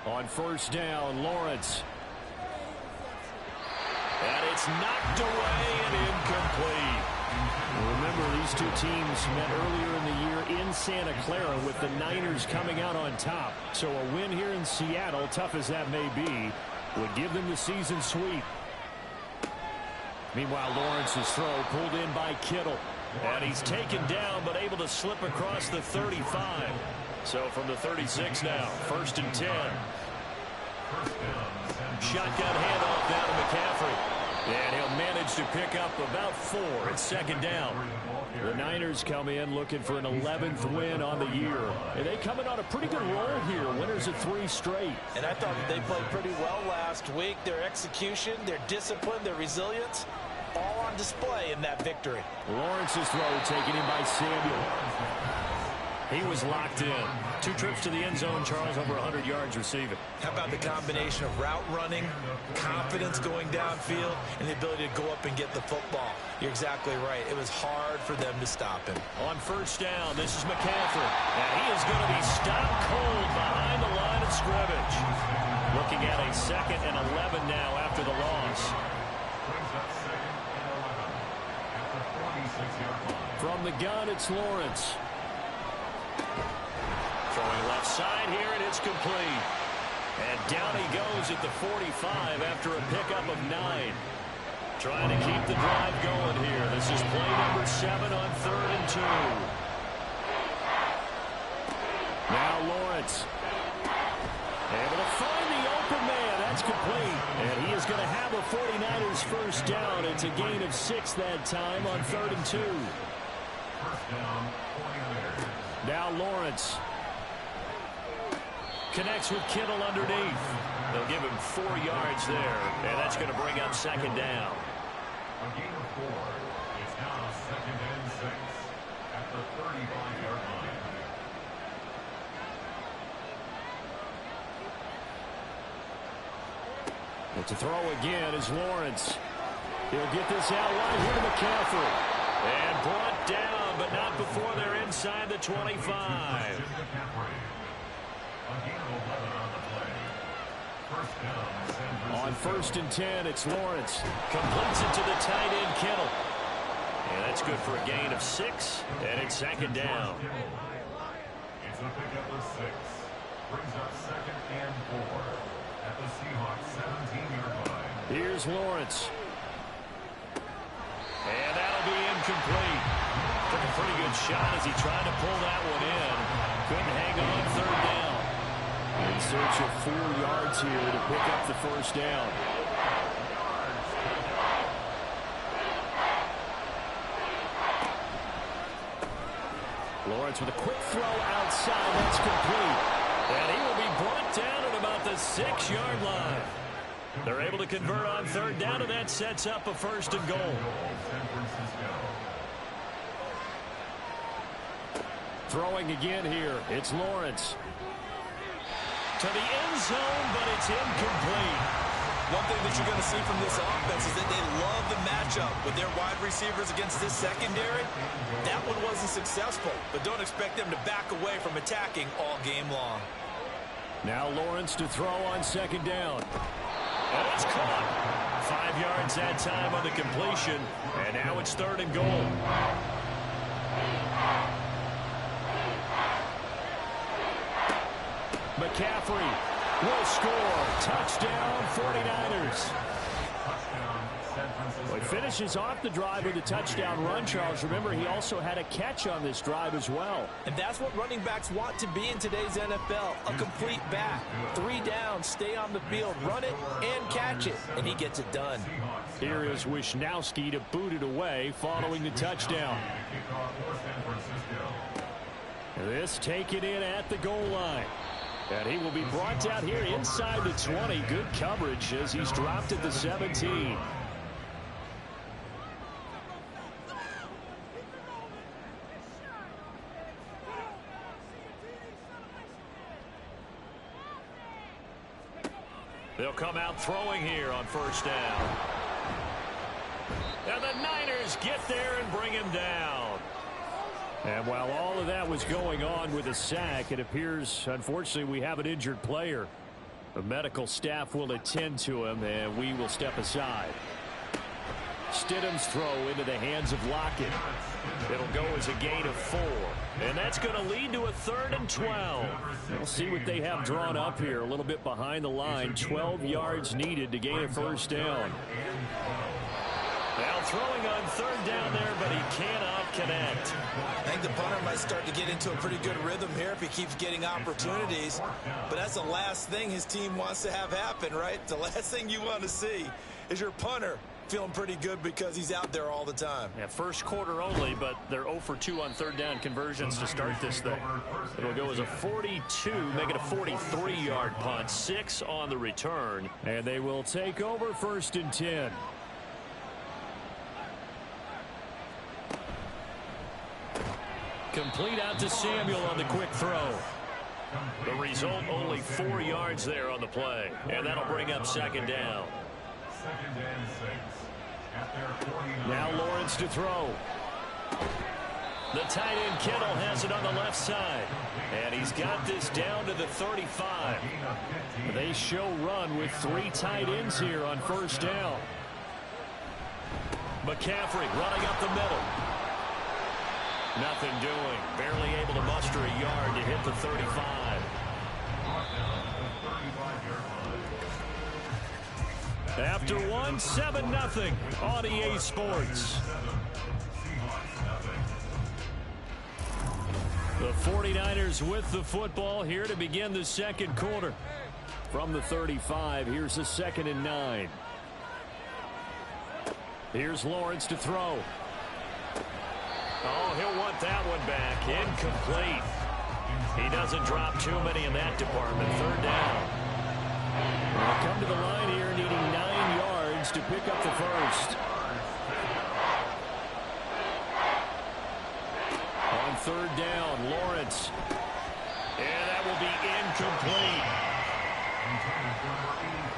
On 1st down, Lawrence. And it's knocked away and incomplete. Remember, these two teams met earlier in the year in Santa Clara with the Niners coming out on top. So a win here in Seattle, tough as that may be, would give them the season sweep. Meanwhile, Lawrence's throw pulled in by Kittle. And he's taken down but able to slip across the 35. So from the 36 now, 1st and 10. Shotgun handoff down to McCaffrey. And he'll manage to pick up about 4. It's 2nd down. The Niners come in looking for an 11th win on the year. And they come in on a pretty good roll here. Winners of 3 straight. And I thought that they played pretty well last week. Their execution, their discipline, their resilience, all on display in that victory. Lawrence's throw taken in by Samuel. He was locked in. 2 trips to the end zone, Charles, over 100 yards receiving. How about the combination of route running, confidence going downfield, and the ability to go up and get the football? You're exactly right. It was hard for them to stop him. On 1st down, this is McCaffrey. And he is going to be stopped cold behind the line of scrimmage. Looking at a 2nd and 11 now after the loss. From the gun, it's Lawrence. Throwing left side here, and it's complete. And down he goes at the 45 after a pickup of 9. Trying to keep the drive going here. This is play number 7 on 3rd and 2. Now Lawrence. Able to find the open man. That's complete. And he is going to have a 49ers 1st down. It's a gain of 6 that time on 3rd and 2. Now Lawrence. Connects with Kittle underneath. They'll give him 4 yards there. And that's going to bring up 2nd down. A gain of 4. It's now 2nd and 6 at the 35-yard line. But to throw again is Lawrence. He'll get this out wide here to McCaffrey. And brought down, but not before they're inside the 25. On 1st and 10, it's Lawrence. Completes it to the tight end, Kittle. And that's good for a gain of 6, and it's 2nd down. It's a pickup of 6. Brings up 2nd and 4 at the Seahawks 17-yard line. Here's Lawrence. And that'll be incomplete. Took a pretty good shot as he tried to pull that one in. Couldn't hang on 3rd down. In search of 4 yards here to pick up the first down. Lawrence with a quick throw outside. That's complete. And he will be brought down at about the 6-yard line. They're able to convert on third down, and that sets up a first and goal. Throwing again here. It's Lawrence. To the end zone, but it's incomplete. One thing that you're going to see from this offense is that they love the matchup with their wide receivers against this secondary. That one wasn't successful, but don't expect them to back away from attacking all game long. Now Lawrence to throw on second down. And it's caught. 5 yards that time on the completion, and now it's third and goal. McCaffrey will score. Touchdown, 49ers. Well, he finishes off the drive with a touchdown run, Charles. Remember, he also had a catch on this drive as well. And that's what running backs want to be in today's NFL, a complete back. 3 downs, stay on the field, run it, and catch it. And he gets it done. Here is Wisnowski to boot it away following the touchdown. This taken in at the goal line. And he will be brought down here inside the 20. Good coverage as he's dropped at the 17. They'll come out throwing here on first down. And the Niners get there and bring him down. And while all of that was going on with a sack, it appears, unfortunately, we have an injured player. The medical staff will attend to him, and we will step aside. Stidham's throw into the hands of Lockett. It'll go as a gain of 4. And that's going to lead to a 3rd and 12. We'll see what they have drawn up here. A little bit behind the line. 12 yards needed to gain a first down. Now throwing on third down there, but he cannot connect. I think the punter might start to get into a pretty good rhythm here if he keeps getting opportunities. But that's the last thing his team wants to have happen, right? The last thing you want to see is your punter feeling pretty good because he's out there all the time. Yeah, first quarter only, but they're 0 for 2 on third down conversions to start this thing. It'll go as a 42, make it a 43-yard punt, 6 on the return. And they will take over 1st and 10. Complete out to Samuel on the quick throw. The result, only 4 yards there on the play. And that'll bring up second down. Now Lawrence to throw. The tight end Kittle has it on the left side. And he's got this down to the 35. They show run with 3 tight ends here on first down. McCaffrey running up the middle. Nothing doing. Barely able to muster a yard to hit the 35. After one, 7-0 on EA Sports. The 49ers with the football here to begin the second quarter. From the 35, here's the 2nd and 9. Here's Lawrence to throw. Oh, he'll want that one back. Incomplete. He doesn't drop too many in that department. Third down. They'll come to the line here needing 9 yards to pick up the first. On third down, Lawrence. And that will be incomplete.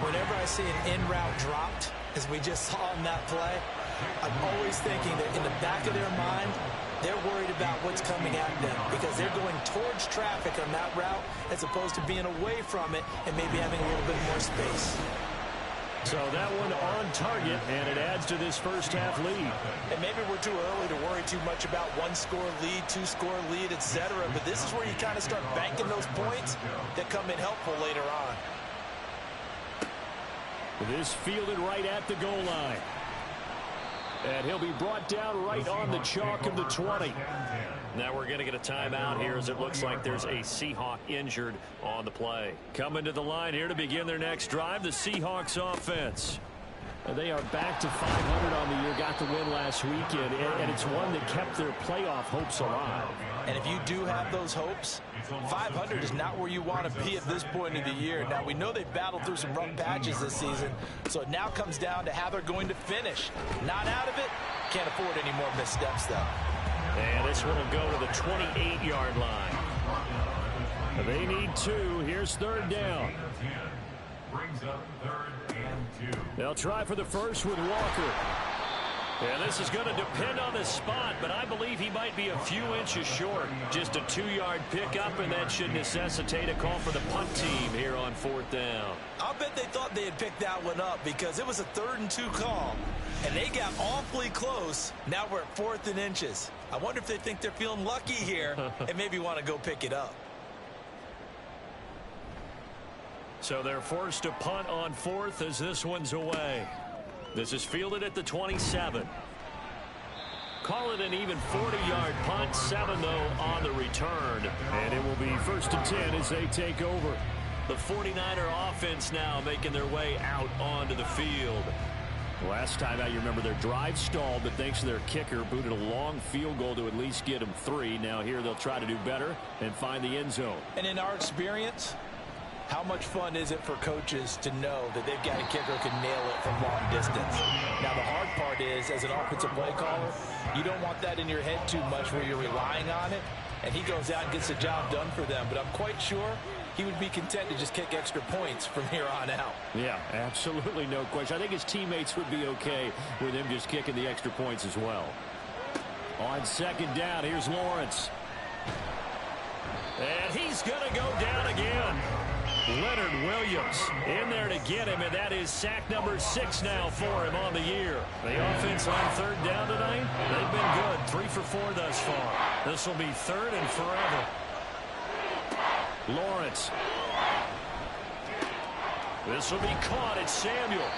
Whenever I see an in-route dropped, as we just saw in that play, I'm always thinking that in the back of their mind, they're worried about what's coming at them because they're going towards traffic on that route as opposed to being away from it and maybe having a little bit more space. So that one on target, and it adds to this first half lead. And maybe we're too early to worry too much about 1-score lead, 2-score lead, etc. But this is where you kind of start banking those points that come in helpful later on. This fielded right at the goal line. And he'll be brought down right on the chalk of the 20. Now we're going to get a timeout here as it looks like there's a Seahawk injured on the play. Coming to the line here to begin their next drive, the Seahawks offense. They are back to 500 on the year, got the win last weekend, and it's one that kept their playoff hopes alive. And if you do have those hopes, 500 is not where you want to be at this point of the year. Now, we know they've battled through some rough patches this season, so it now comes down to how they're going to finish. Not out of it, can't afford any more missteps, though. And this one will go to the 28-yard line. They need 2. Here's third down. Brings up 3rd and 2. They'll try for the first with Walker. And this is going to depend on the spot, but I believe he might be a few inches short. Just a 2-yard pickup, and that should necessitate a call for the punt team here on 4th down. I'll bet they thought they had picked that one up because it was a 3rd and 2 call, and they got awfully close. Now we're at 4th and inches. I wonder if they think they're feeling lucky here and maybe want to go pick it up. So they're forced to punt on 4th as this one's away. This is fielded at the 27. Call it an even 40-yard punt. 7, though, on the return. And it will be 1st and 10 as they take over. The 49er offense now making their way out onto the field. Last time out, you remember their drive stalled, but thanks to their kicker, booted a long field goal to at least get them 3. Now here they'll try to do better and find the end zone. And in our experience, how much fun is it for coaches to know that they've got a kicker who can nail it from long distance? Now, the hard part is, as an offensive play caller, you don't want that in your head too much where you're relying on it, and he goes out and gets the job done for them. But I'm quite sure he would be content to just kick extra points from here on out. Yeah, absolutely no question. I think his teammates would be okay with him just kicking the extra points as well. On 2nd down, here's Lawrence. And he's going to go down again. Leonard Williams in there to get him, and that is sack number 6 now for him on the year. The offense on 3rd down tonight, they've been good. 3 for 4 thus far. This will be 3rd and forever. Lawrence. This will be caught. It's Samuel.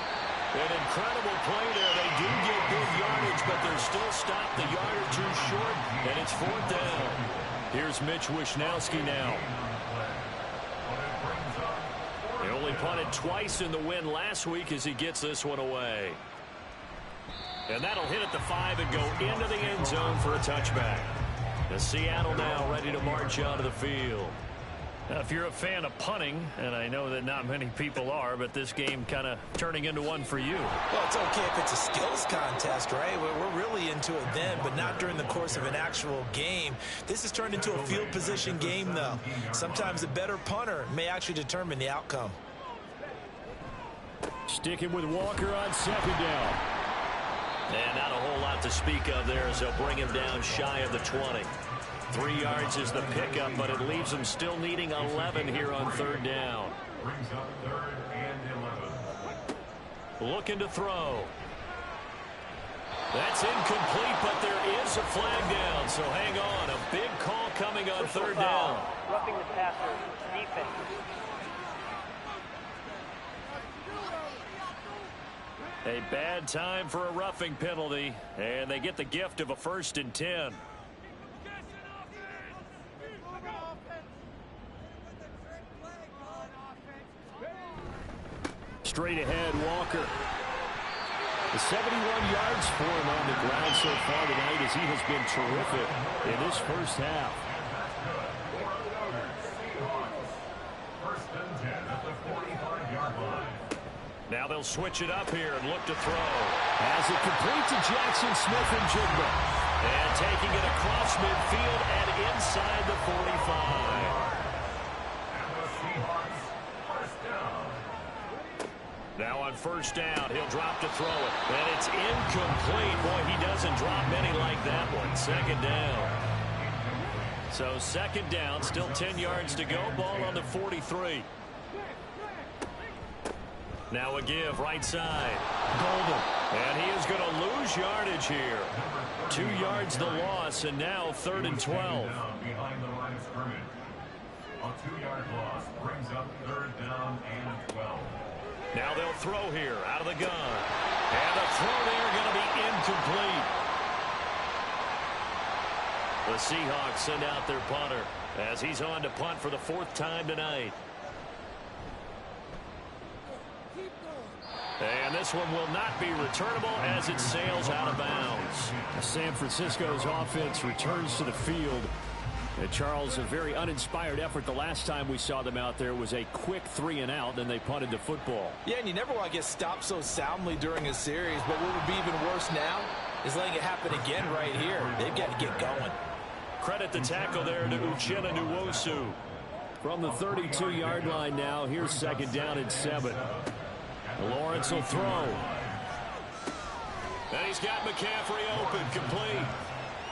An incredible play there. They do get good yardage, but they're still stopped the yard or 2 short, and it's 4th down. Here's Mitch Wishnowski now. He only punted twice in the win last week as he gets this one away. And that'll hit at the 5 and go into the end zone for a touchback. The Seattle now ready to march onto the field. Now, if you're a fan of punting, and I know that not many people are, but this game kind of turning into one for you. Well, it's okay if it's a skills contest, right? We're really into it then, but not during the course of an actual game. This has turned into a field position game, though. Sometimes the better punter may actually determine the outcome. Sticking with Walker on 2nd down. And not a whole lot to speak of there as they'll bring him down shy of the 20. 3 yards is the pickup, but it leaves them still needing 11 here on 3rd down. Brings up 3rd and 11. Looking to throw. That's incomplete, but there is a flag down, so hang on. A big call coming on 3rd down. Roughing the passer, defense. A bad time for a roughing penalty, and they get the gift of a 1st and 10. Straight ahead, Walker. The 71 yards for him on the ground so far tonight as he has been terrific in this first half. 1st and 10 at the 45-yard line. Now they'll switch it up here and look to throw. As it complete to Jackson Smith and Jigba. And taking it across midfield and inside the 45. And the Seahawks 1st down. Now on 1st down, he'll drop to throw it. And it's incomplete. Boy, he doesn't drop many like that one. 2nd down. So 2nd down, still 10 yards to go. Ball on the 43. Now a give, right side. Golden. And he is going to lose yardage here. 2 yards the loss, and now 3rd and 12. Behind the line of scrimmage. A 2-yard loss brings up 3rd down and 12. Now they'll throw here out of the gun. And the throw there going to be incomplete. The Seahawks send out their punter as he's on to punt for the 4th time tonight. And this one will not be returnable as it sails out of bounds. San Francisco's offense returns to the field. And Charles, a very uninspired effort the last time we saw them out there was a quick 3-and-out, and they punted the football. Yeah, and you never want to get stopped so soundly during a series, but what would be even worse now is letting it happen again right here. They've got to get going. Credit the tackle there to Uchenna Nwosu. From the 32-yard line now, here's 2nd down and 7. Lawrence will throw. And he's got McCaffrey open, complete.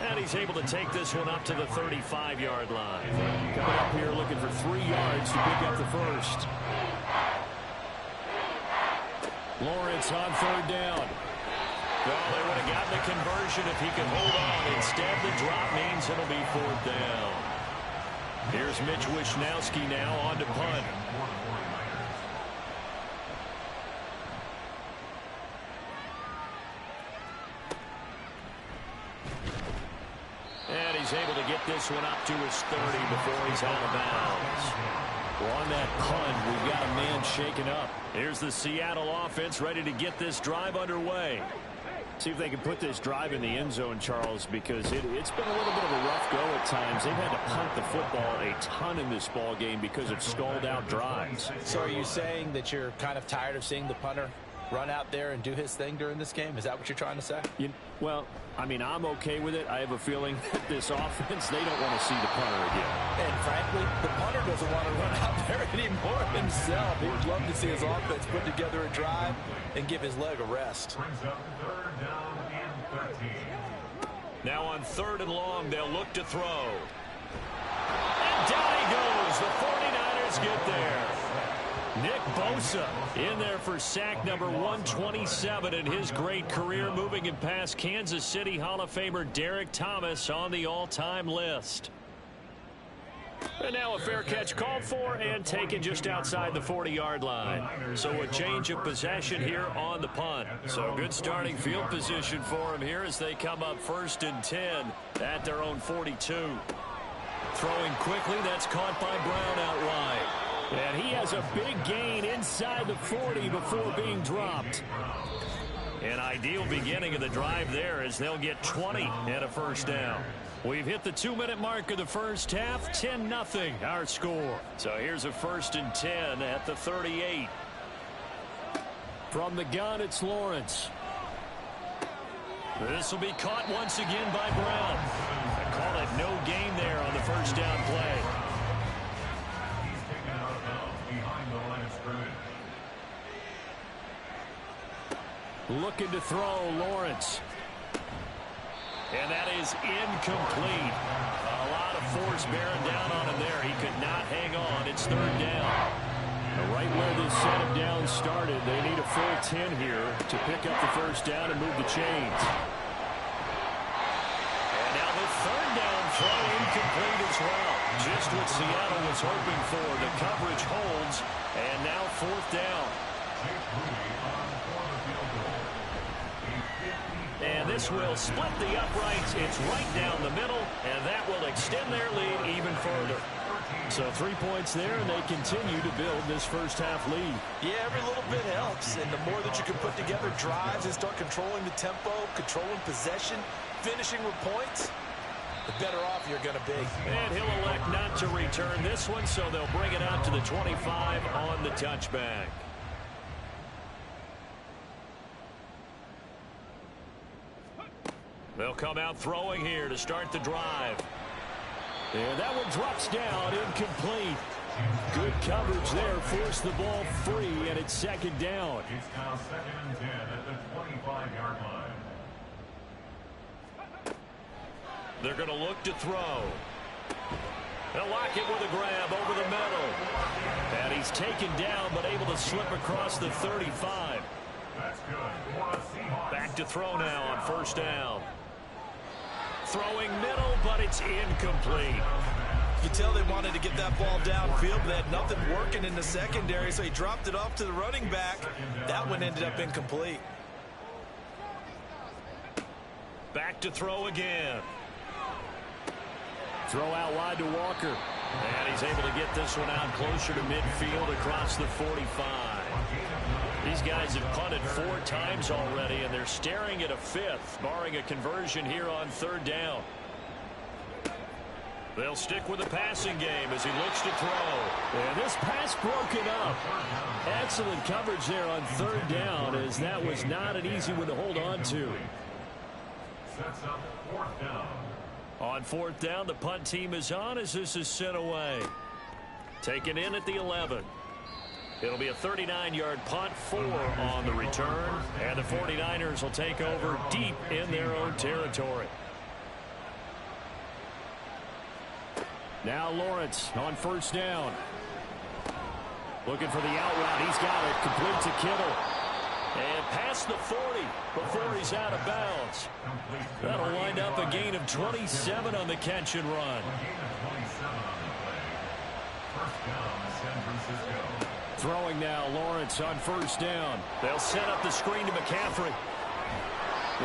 And he's able to take this one up to the 35-yard line. Coming up here looking for 3 yards to pick up the first. Lawrence on 3rd down. Well, they would have gotten the conversion if he could hold on. Instead, the drop means it'll be 4th down. Here's Mitch Wishnowsky now on to punt. And he's able to get this one up to his 30 before he's out of bounds. Well, on that punt, we've got a man shaken up. Here's the Seattle offense ready to get this drive underway. See if they can put this drive in the end zone, Charles, because it's been a little bit of a rough go at times. They've had to punt the football a ton in this ball game because of stalled-out drives. So are you saying that you're kind of tired of seeing the punter run out there and do his thing during this game? Is that what you're trying to say? Well, I mean, I'm okay with it. I have a feeling that this offense, they don't want to see the punter again. And frankly, the punter doesn't want to run out there anymore himself. He would love to see his offense put together a drive and give his leg a rest. Brings up 3rd down and 13. Now on 3rd and long, they'll look to throw. And down he goes. The 49ers get there. Nick Bosa in there for sack number 127 in his great career, moving it past Kansas City Hall of Famer Derek Thomas on the all-time list. And now a fair catch called for and taken just outside the 40-yard line. So a change of possession here on the punt. So good starting field position for him here as they come up 1st and 10 at their own 42. Throwing quickly, that's caught by Brown out wide. And he has a big gain inside the 40 before being dropped. An ideal beginning of the drive there as they'll get 20 and a 1st down. We've hit the 2-minute mark of the first half. 10-0 our score. So here's a 1st and 10 at the 38. From the gun, it's Lawrence. This will be caught once again by Brown. I call it no gain there on the 1st down play. He's taken out of bounds behind the line of scrimmage. Looking to throw, Lawrence. And that is incomplete. A lot of force bearing down on him there. He could not hang on. It's 3rd down. Right where this set of downs started, they need a full 10 here to pick up the 1st down and move the chains. And now the 3rd down throw incomplete as well. Just what Seattle was hoping for. The coverage holds. And now 4th down. And this will split the uprights. It's right down the middle, and that will extend their lead even further. So 3 points there, and they continue to build this first half lead. Yeah, every little bit helps, and the more that you can put together drives and start controlling the tempo, controlling possession, finishing with points, the better off you're going to be. And he'll elect not to return this one, so they'll bring it out to the 25 on the touchback. They'll come out throwing here to start the drive. And that one drops down, incomplete. Good coverage there, forced the ball free, and it's 2nd down. It's now 2nd and 10 at the 25-yard line. They're going to look to throw. They'll lock it with a grab over the middle. And he's taken down, but able to slip across the 35. That's good. Back to throw now on 1st down. Throwing middle, but it's incomplete. You tell they wanted to get that ball downfield, but they had nothing working in the secondary, so he dropped it off to the running back. That one ended up incomplete. Back to throw again. Throw out wide to Walker. And he's able to get this one out closer to midfield across the 45. These guys have punted 4 times already, and they're staring at a 5th, barring a conversion here on 3rd down. They'll stick with the passing game as he looks to throw. And this pass broken up. Excellent coverage there on 3rd down, as that was not an easy one to hold on to. Sets up 4th down. On 4th down, the punt team is on as this is sent away. Taken in at the 11. It'll be a 39-yard punt, 4 on the return, and the 49ers will take over deep in their own territory. Now Lawrence on 1st down. Looking for the out route. He's got it. Complete to Kittle. And past the 40 before he's out of bounds. That'll wind up a gain of 27 on the catch and run. Throwing now, Lawrence on 1st down. They'll set up the screen to McCaffrey.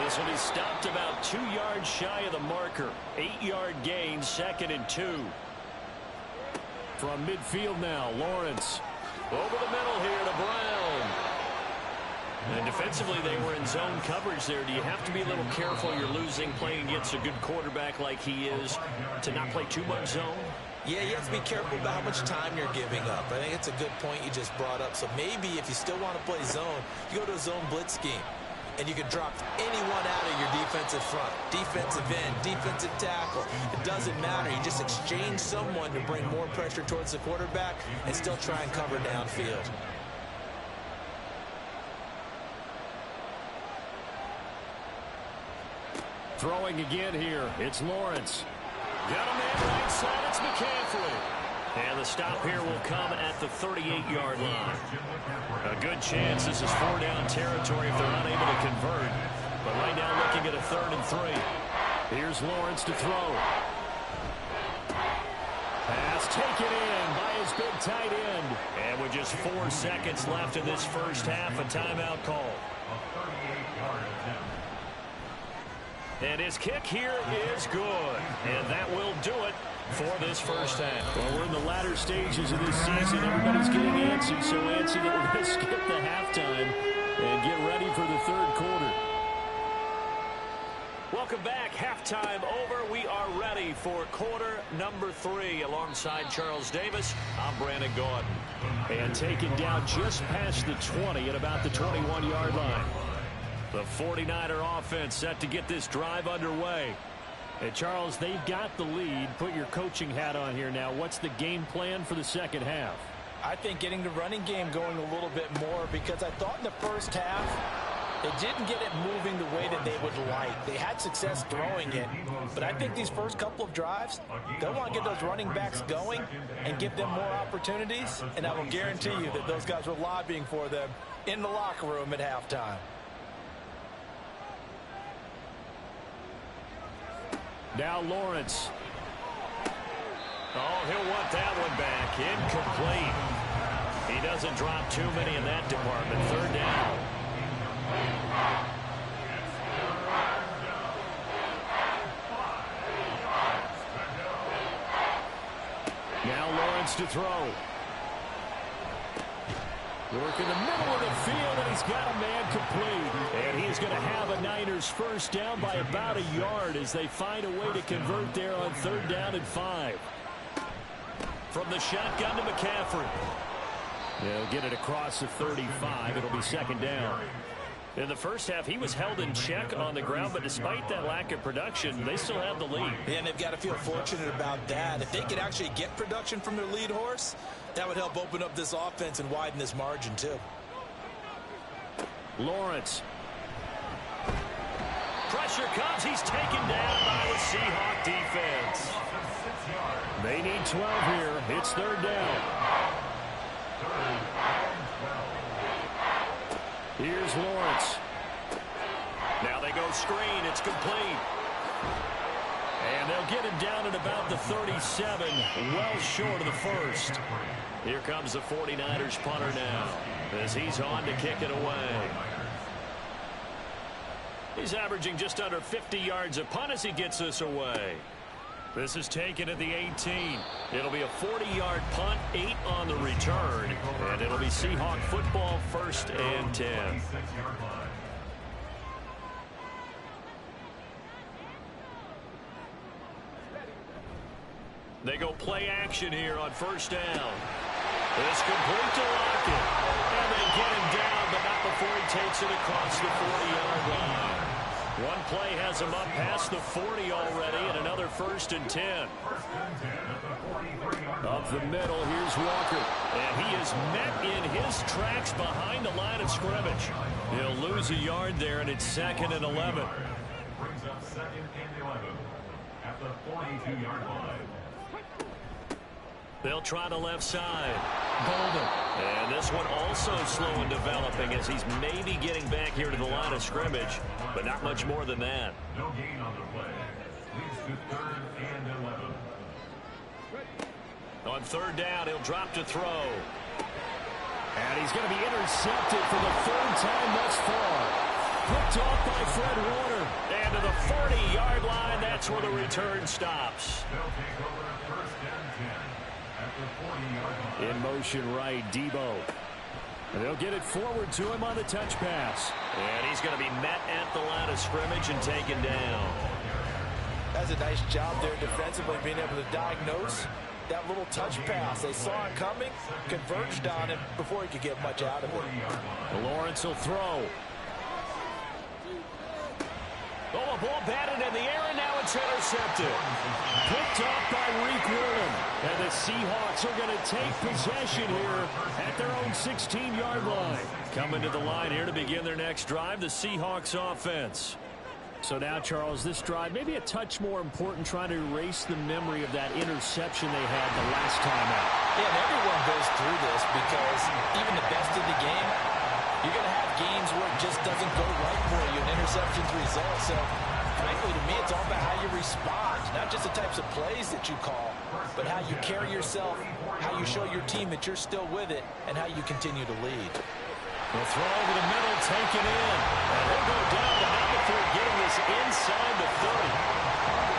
This one is stopped about 2 yards shy of the marker. 8-yard gain, 2nd and 2. From midfield now, Lawrence. Over the middle here to Brown. And defensively, they were in zone coverage there. Do you have to be a little careful? You're losing, playing against a good quarterback like he is, to not play too much zone? Yeah, you have to be careful about how much time you're giving up. I think it's a good point you just brought up. So maybe if you still want to play zone, you go to a zone blitz scheme. And you can drop anyone out of your defensive front. Defensive end, defensive tackle. It doesn't matter. You just exchange someone to bring more pressure towards the quarterback and still try and cover downfield. Throwing again here. It's Lawrence. Got a man right side. It's McCaffrey. And the stop here will come at the 38-yard line. A good chance this is 4-down territory if they're unable to convert. But right now looking at a 3rd and 3. Here's Lawrence to throw. Pass taken in by his big tight end. And with just 4 seconds left in this first half, a timeout call. And his kick here is good. And that will do it for this first half. Well, we're in the latter stages of this season. Everybody's getting antsy, so antsy that we're going to skip the halftime and get ready for the 3rd quarter. Welcome back. Halftime over. We are ready for quarter number 3. Alongside Charles Davis, I'm Brandon Gaudin. And taken down just past the 20 at about the 21-yard line. The 49er offense set to get this drive underway. Hey, Charles, they've got the lead. Put your coaching hat on here now. What's the game plan for the second half? I think getting the running game going a little bit more, because I thought in the first half they didn't get it moving the way that they would like. They had success throwing it, but I think these first couple of drives, they'll want to get those running backs going and give them more opportunities, and I will guarantee you that those guys were lobbying for them in the locker room at halftime. Now Lawrence. Oh, he'll want that one back. Incomplete. He doesn't drop too many in that department. 3rd down. Now Lawrence to throw. Work in the middle of the field, and he's got a man complete. And he's going to have a Niners first down by about a yard as they find a way to convert there on 3rd down and 5. From the shotgun to McCaffrey. They'll get it across the 35. It'll be 2nd down. In the first half, he was held in check on the ground, but despite that lack of production, they still have the lead. Yeah, and they've got to feel fortunate about that. If they could actually get production from their lead horse, that would help open up this offense and widen this margin, too. Lawrence. Pressure comes. He's taken down by the Seahawk defense. They need 12 here. It's 3rd down. Here's Lawrence. Now they go screen. It's complete. And they'll get him down at about the 37, well short of the first. Here comes the 49ers punter now as he's on to kick it away. He's averaging just under 50 yards a punt as he gets this away. This is taken at the 18. It'll be a 40-yard punt, 8 on the return, and it'll be Seahawk football, 1st and 10. They go play action here on 1st down. It's complete to Lockett. And they get him down, but not before he takes it across the 40-yard line. One play has him up past the 40 already, and another 1st and 10. Up the middle, here's Walker. And he is met in his tracks behind the line of scrimmage. He'll lose a yard there, and it's 2nd and 11. Brings up 2nd and 11 at the 42-yard line. They'll try the left side. Golden. And this one also slow in developing as he's maybe getting back here to the line of scrimmage, but not much more than that. No gain on the play. Leads to 3rd and 11. On 3rd down, he'll drop to throw. And he's going to be intercepted for the 3rd time thus far. Picked off by Fred Warner. And to the 40-yard line, that's where the return stops. They'll take over 1st and 10. In motion right, Debo. And they'll get it forward to him on the touch pass. And he's going to be met at the line of scrimmage and taken down. That's a nice job there defensively, being able to diagnose that little touch pass. They saw it coming, converged on him before he could get much out of it. Lawrence will throw. Oh, a ball batted in the air, and now it's intercepted. Picked off by Reek Willen. And the Seahawks are going to take possession here at their own 16-yard line. Coming to the line here to begin their next drive, the Seahawks offense. So now, Charles, this drive may be a touch more important, trying to erase the memory of that interception they had the last time out. Yeah, and everyone goes through this because even the best in the game, you're going to have games where it just doesn't go right for you, and interceptions result. So, frankly, to me, it's all about how you respond, not just the types of plays that you call, but how you carry yourself, how you show your team that you're still with it, and how you continue to lead. The throw over the middle, taken in. And he'll go down, but not before getting this inside the 30.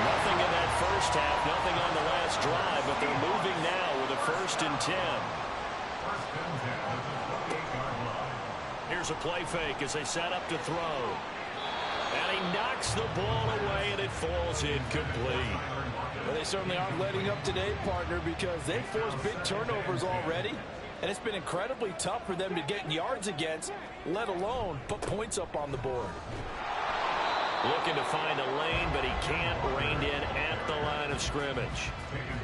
Nothing in that first half, nothing on the last drive, but they're moving now with a 1st and 10. Here's a play fake as they set up to throw. And he knocks the ball away, and it falls incomplete. Well, they certainly aren't letting up today, partner, because they've forced big turnovers already. And it's been incredibly tough for them to get yards against, let alone put points up on the board. Looking to find a lane, but he can't. Reined in at the line of scrimmage.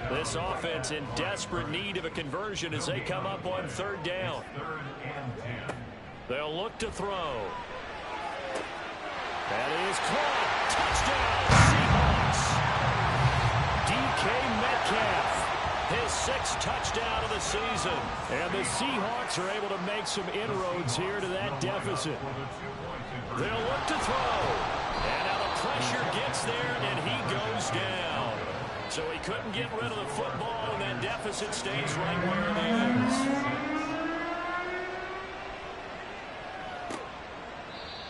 This offense in desperate need of a conversion as they come up on 3rd down. They'll look to throw. That is caught. Touchdown, Seahawks. DK Metcalf. His 6th touchdown of the season. And the Seahawks are able to make some inroads here to that deficit. They'll look to throw. And now the pressure gets there, and he goes down. So he couldn't get rid of the football, and that deficit stays right where it is.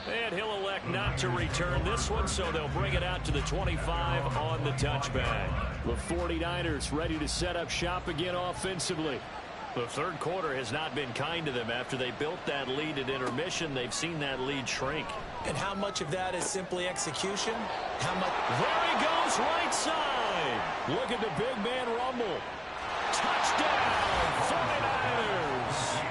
And he'll elect not to return this one, so they'll bring it out to the 25 on the touchback. The 49ers ready to set up shop again offensively. The 3rd quarter has not been kind to them. After they built that lead at intermission, they've seen that lead shrink. And how much of that is simply execution? How much? There he goes, right side. Look at the big man rumble. Touchdown, 49ers.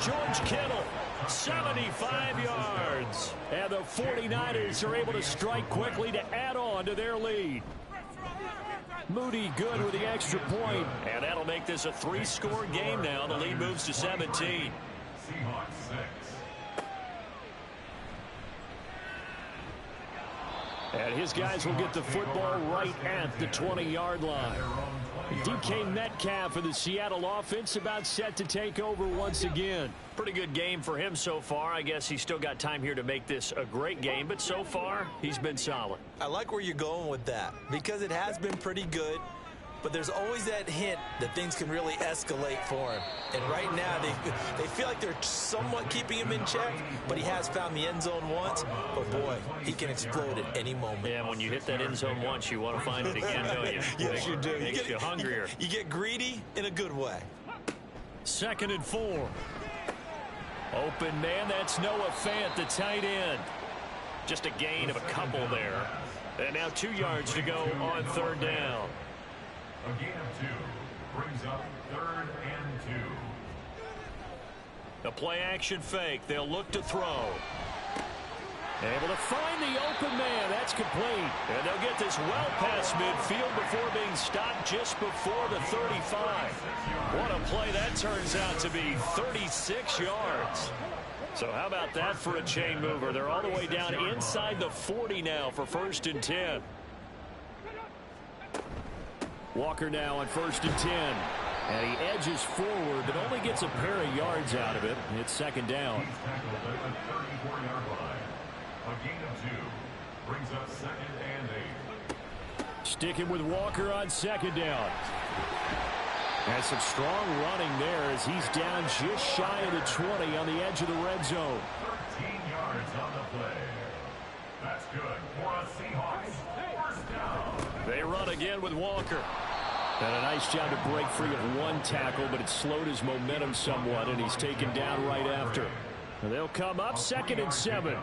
George Kittle, 75 yards. And the 49ers are able to strike quickly to add on to their lead. Moody good with the extra point. And that'll make this a 3-score game now. The lead moves to 17. Seahawks 6. And his guys will get the football right at the 20-yard line. DK Metcalf of the Seattle offense about set to take over once again. Pretty good game for him so far. I guess he's still got time here to make this a great game, but so far he's been solid. I like where you're going with that because it has been pretty good. but there's always that hint that things can really escalate for him. And right now, they feel like they're somewhat keeping him in check, but he has found the end zone once. But, boy, he can explode at any moment. Yeah, when you hit that end zone once, you want to find it again, don't you? Yes, you do. Makes you hungrier. You get greedy in a good way. 2nd and 4. Open man, that's Noah Fant, the tight end. Just a gain of a couple there. And now 2 yards to go on 3rd down. A gain of 2 brings up 3rd and 2. A play-action fake. They'll look to throw. Able to find the open man. That's complete. And they'll get this well past midfield before being stopped just before the 35. What a play that turns out to be. 36 yards. So how about that for a chain mover? They're all the way down inside the 40 now for 1st and 10. Walker now on 1st and 10. And he edges forward, but only gets a pair of yards out of it. It's 2nd down. He's tackled at the 34-yard line. A gain of 2 brings up 2nd and 8. Sticking with Walker on 2nd down. And some strong running there as he's down just shy of the 20 on the edge of the red zone. 13 yards on the play. That's good for a Seahawks 1st down. They run again with Walker. And a nice job to break free of 1 tackle, but it slowed his momentum somewhat, and he's taken down right after. And they'll come up 2nd and 7.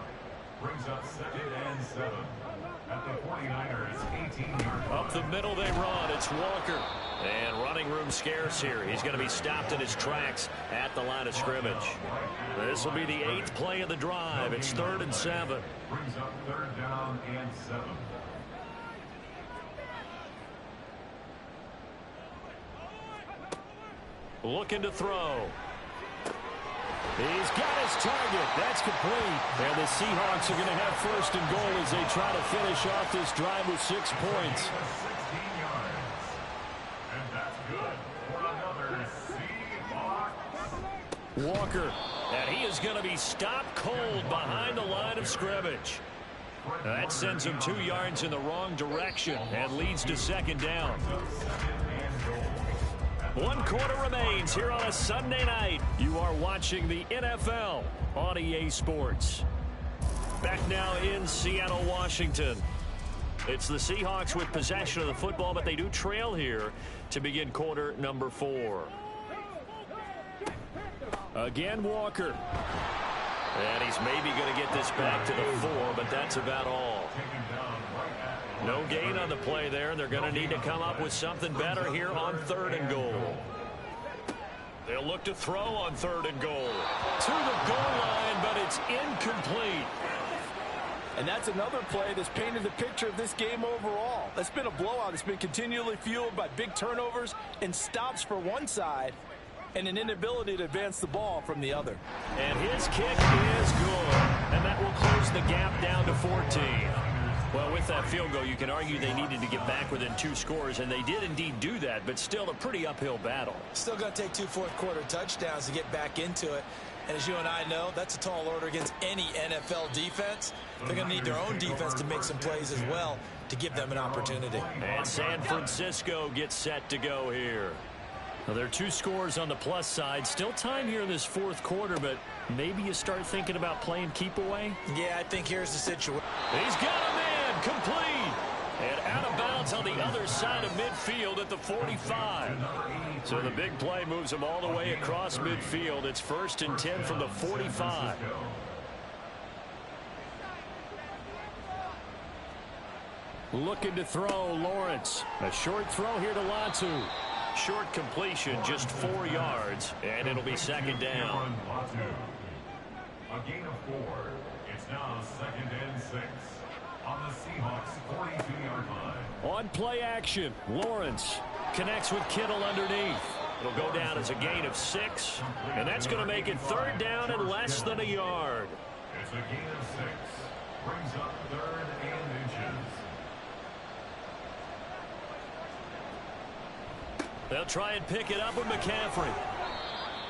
Brings up 2nd and 7. At the 49ers 18-yard line. Up the middle they run. It's Walker. And running room scarce here. He's going to be stopped in his tracks at the line of scrimmage. This will be the 8th play of the drive. It's 3rd and 7. Brings up 3rd down and 7. Looking to throw. He's got his target. That's complete. And the Seahawks are going to have 1st and goal as they try to finish off this drive with 6 points. 16 yards. And that's good for another Seahawks. Walker. And he is going to be stopped cold behind the line of scrimmage. That sends him 2 yards in the wrong direction and leads to 2nd down. 1 quarter remains here on a Sunday night. You are watching the NFL on EA Sports. Back now in Seattle, Washington. It's the Seahawks with possession of the football, but they do trail here to begin quarter number 4. Again, Walker. And he's maybe going to get this back to the 4, but that's about all. No gain on the play there, and they're going to need to come up with something better here on 3rd and goal. They'll look to throw on 3rd and goal. To the goal line, but it's incomplete. And that's another play that's painted the picture of this game overall. That's been a blowout. It's been continually fueled by big turnovers and stops for one side and an inability to advance the ball from the other. And his kick is good. And that will close the gap down to 14. Well, with that field goal, you can argue they needed to get back within 2 scores, and they did indeed do that, but still a pretty uphill battle. Still going to take 2 fourth-quarter touchdowns to get back into it. And as you and I know, that's a tall order against any NFL defense. They're going to need their own defense to make some plays as well to give them an opportunity. And San Francisco gets set to go here. Well, there are 2 scores on the plus side. Still time here in this 4th quarter, but maybe you start thinking about playing keep away? Yeah, I think here's the situation. He's got a man complete. And out of bounds on the other side of midfield at the 45. So the big play moves him all the way across midfield. It's 1st and 10 from the 45. Looking to throw, Lawrence. A short throw here to Latu. Short completion, just 4 yards, and it'll be 2nd down. A gain of 4. It's now 2nd and 6 on the Seahawks 42-yard line. On play action, Lawrence connects with Kittle underneath. It'll go down as a gain of 6, and that's going to make it 3rd down and less than a yard. It's a gain of 6. Brings up 3rd and inches. They'll try and pick it up with McCaffrey.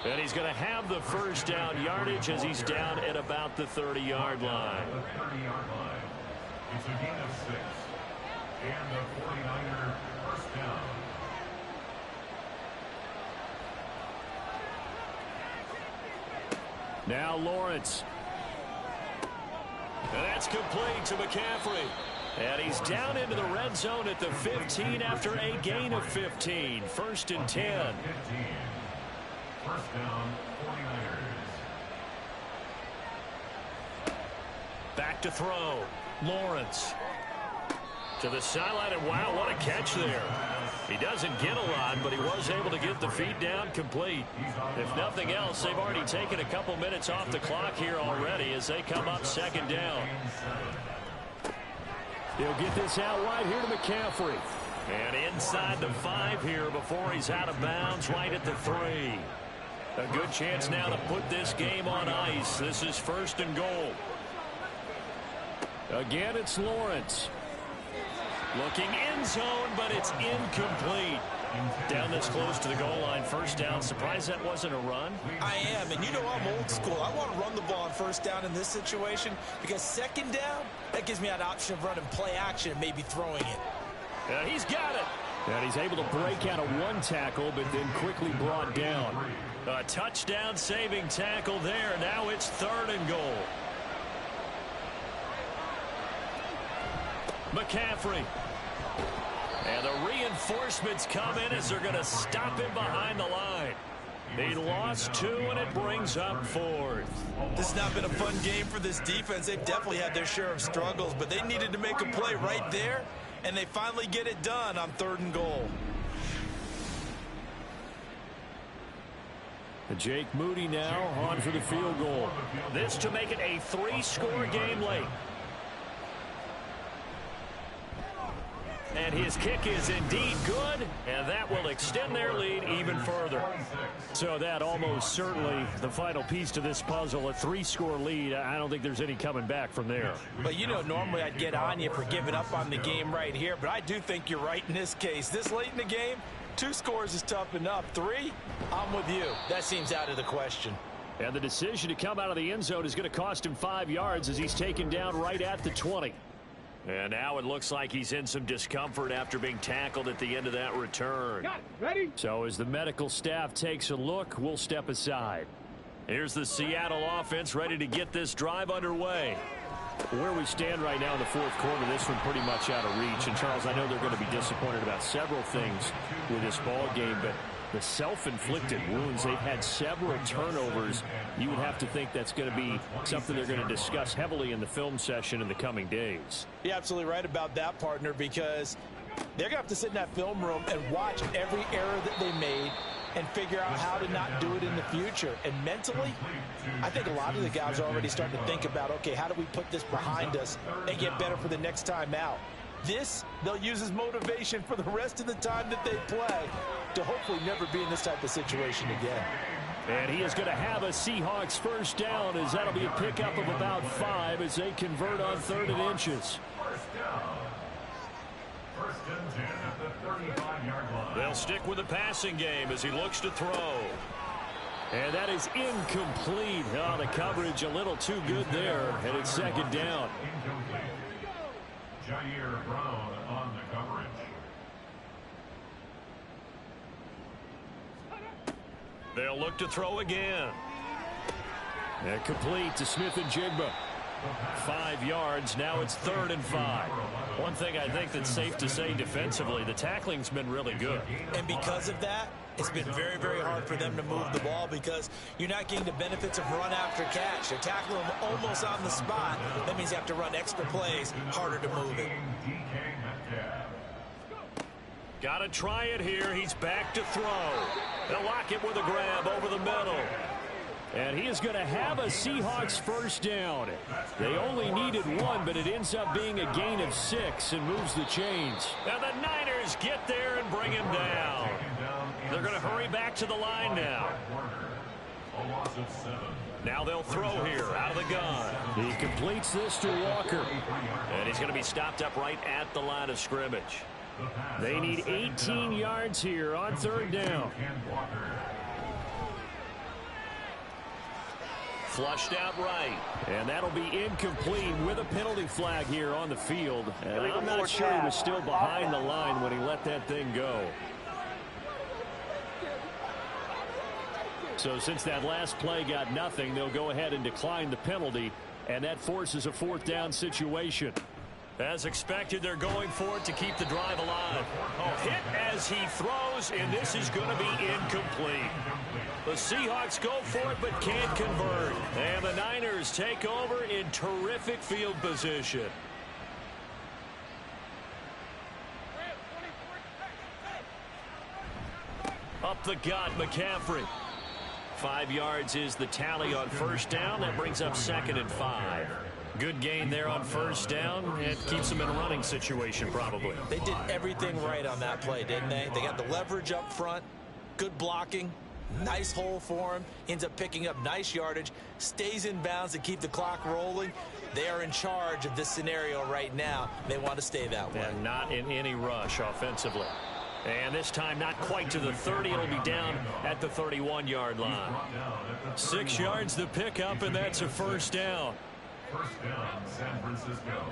And he's going to have the 1st down yardage as he's down at about the 30-yard line. The 30-yard line. It's a gain of 6. And the 49er 1st down. Now Lawrence. And that's complete to McCaffrey. And he's down into the red zone at the 15 after a gain of 15. 1st and 10. First down, 49ers. Back to throw. Lawrence. To the sideline, and wow, what a catch there. He doesn't get a lot, but he was able to get the feet down complete. If nothing else, they've already taken a couple minutes off the clock here already as they come up 2nd down. He'll get this out wide here to McCaffrey. And inside the 5 here before he's out of bounds right at the 3. A good chance now to put this game on ice. This is 1st and goal. Again, it's Lawrence. Looking end zone, but it's incomplete. Down this close to the goal line, 1st down. Surprised that wasn't a run? I am, and you know I'm old school. I want to run the ball on 1st down in this situation because 2nd down, that gives me an option of running play action and maybe throwing it. And he's got it. And he's able to break out of 1 tackle, but then quickly brought down. A touchdown saving tackle there. Now it's 3rd and goal. McCaffrey. And the reinforcements come in as they're going to stop him behind the line. He lost 2, and it brings up 4th. This has not been a fun game for this defense. They've definitely had their share of struggles, but they needed to make a play right there, and they finally get it done on 3rd and goal. Jake Moody now on for the field goal. This to make it a 3-score game late. And his kick is indeed good, and that will extend their lead even further. So that almost certainly the final piece to this puzzle, a 3-score lead. I don't think there's any coming back from there. But, you know, normally I'd get on you for giving up on the game right here, but I do think you're right in this case. This late in the game, 2 scores is tough enough. 3, I'm with you. That seems out of the question. And the decision to come out of the end zone is going to cost him 5 yards as he's taken down right at the 20. And now it looks like he's in some discomfort after being tackled at the end of that return. Ready? So as the medical staff takes a look, we'll step aside. Here's the Seattle offense ready to get this drive underway. Where we stand right now in the 4th quarter, this one pretty much out of reach. And, Charles, I know they're going to be disappointed about several things with this ball game, but the self-inflicted wounds, they've had several turnovers. You would have to think that's going to be something they're going to discuss heavily in the film session in the coming days. You're absolutely right about that, partner, because they're going to have to sit in that film room and watch every error that they made and figure out how to not do it in the future. And mentally, I think a lot of the guys are already starting to think about, okay, how do we put this behind us and get better for the next time out? This, they'll use as motivation for the rest of the time that they play to hopefully never be in this type of situation again. And he is going to have a Seahawks 1st down as that'll be a pickup of about 5 as they convert on 3rd and inches. 1st down. 1st and 10 at the 35-yard line. They'll stick with the passing game as he looks to throw. And that is incomplete. Oh, the coverage a little too good there, and it's 2nd down. Incomplete. Jair Brown on the coverage. They'll look to throw again. And complete to Smith-Njigba. 5 yards. Now it's 3rd and 5. One thing I think that's safe to say defensively, the tackling's been really good. And because of that, it's been very, very hard for them to move the ball because you're not getting the benefits of run after catch. They're tackling them almost on the spot. That means you have to run extra plays, harder to move it. Got to try it here. He's back to throw. They'll lock it with a grab over the middle. And he is going to have a Seahawks 1st down. They only needed 1, but it ends up being a gain of 6 and moves the chains. And the Niners get there and bring him down. They're going to hurry back to the line now. Now they'll throw here out of the gun. He completes this to Walker. And he's going to be stopped up right at the line of scrimmage. They need 18 yards here on 3rd down. Flushed out right. And that'll be incomplete with a penalty flag here on the field. And I'm not sure he was still behind the line when he let that thing go. So since that last play got nothing, they'll go ahead and decline the penalty, and that forces a 4th down situation. As expected, they're going for it to keep the drive alive. Oh, hit as he throws, and this is going to be incomplete. The Seahawks go for it but can't convert. And the Niners take over in terrific field position. Up the gut, McCaffrey. 5 yards is the tally on 1st down. That brings up 2nd and 5. Good gain there on 1st down. It keeps them in a running situation, probably. They did everything right on that play, didn't they? They got the leverage up front, good blocking, nice hole for him, ends up picking up nice yardage, stays in bounds to keep the clock rolling. They are in charge of this scenario right now. They want to stay that way. And not in any rush offensively. And this time not quite to the 30. It'll be down at the 31-yard line. 6 yards to pick up, and that's a 1st down. 1st down, San Francisco.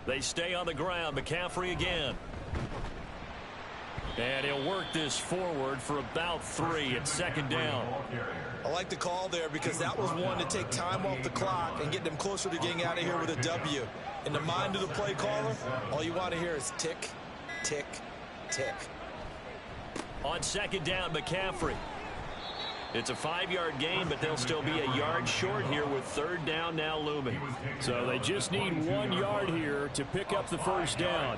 They stay on the ground. McCaffrey again. And he'll work this forward for about 3 at 2nd down. I like the call there because that was one to take time off the clock and get them closer to getting out of here with a W. In the mind of the play caller, all you want to hear is tick, tick, tick. On 2nd down, McCaffrey. It's a 5-yard gain, but they'll still be a yard short here with 3rd down now looming. So they just need 1 yard here to pick up the 1st down.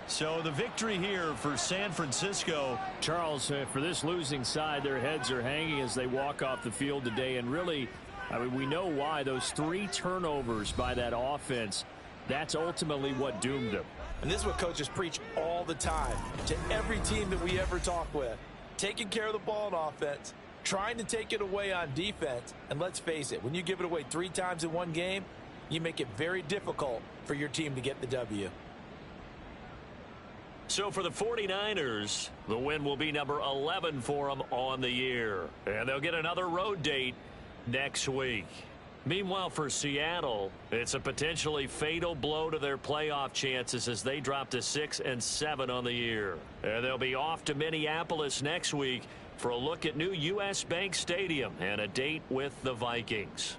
So the victory here for San Francisco. Charles, for this losing side, their heads are hanging as they walk off the field today. And really, I mean, we know why. Those 3 turnovers by that offense, that's ultimately what doomed them. And this is what coaches preach all the time to every team that we ever talk with. Taking care of the ball on offense, trying to take it away on defense. And let's face it, when you give it away 3 times in one game, you make it very difficult for your team to get the W. So for the 49ers, the win will be number 11 for them on the year. And they'll get another road date next week. Meanwhile, for Seattle, it's a potentially fatal blow to their playoff chances as they drop to 6-7 on the year. And they'll be off to Minneapolis next week for a look at new U.S. Bank Stadium and a date with the Vikings.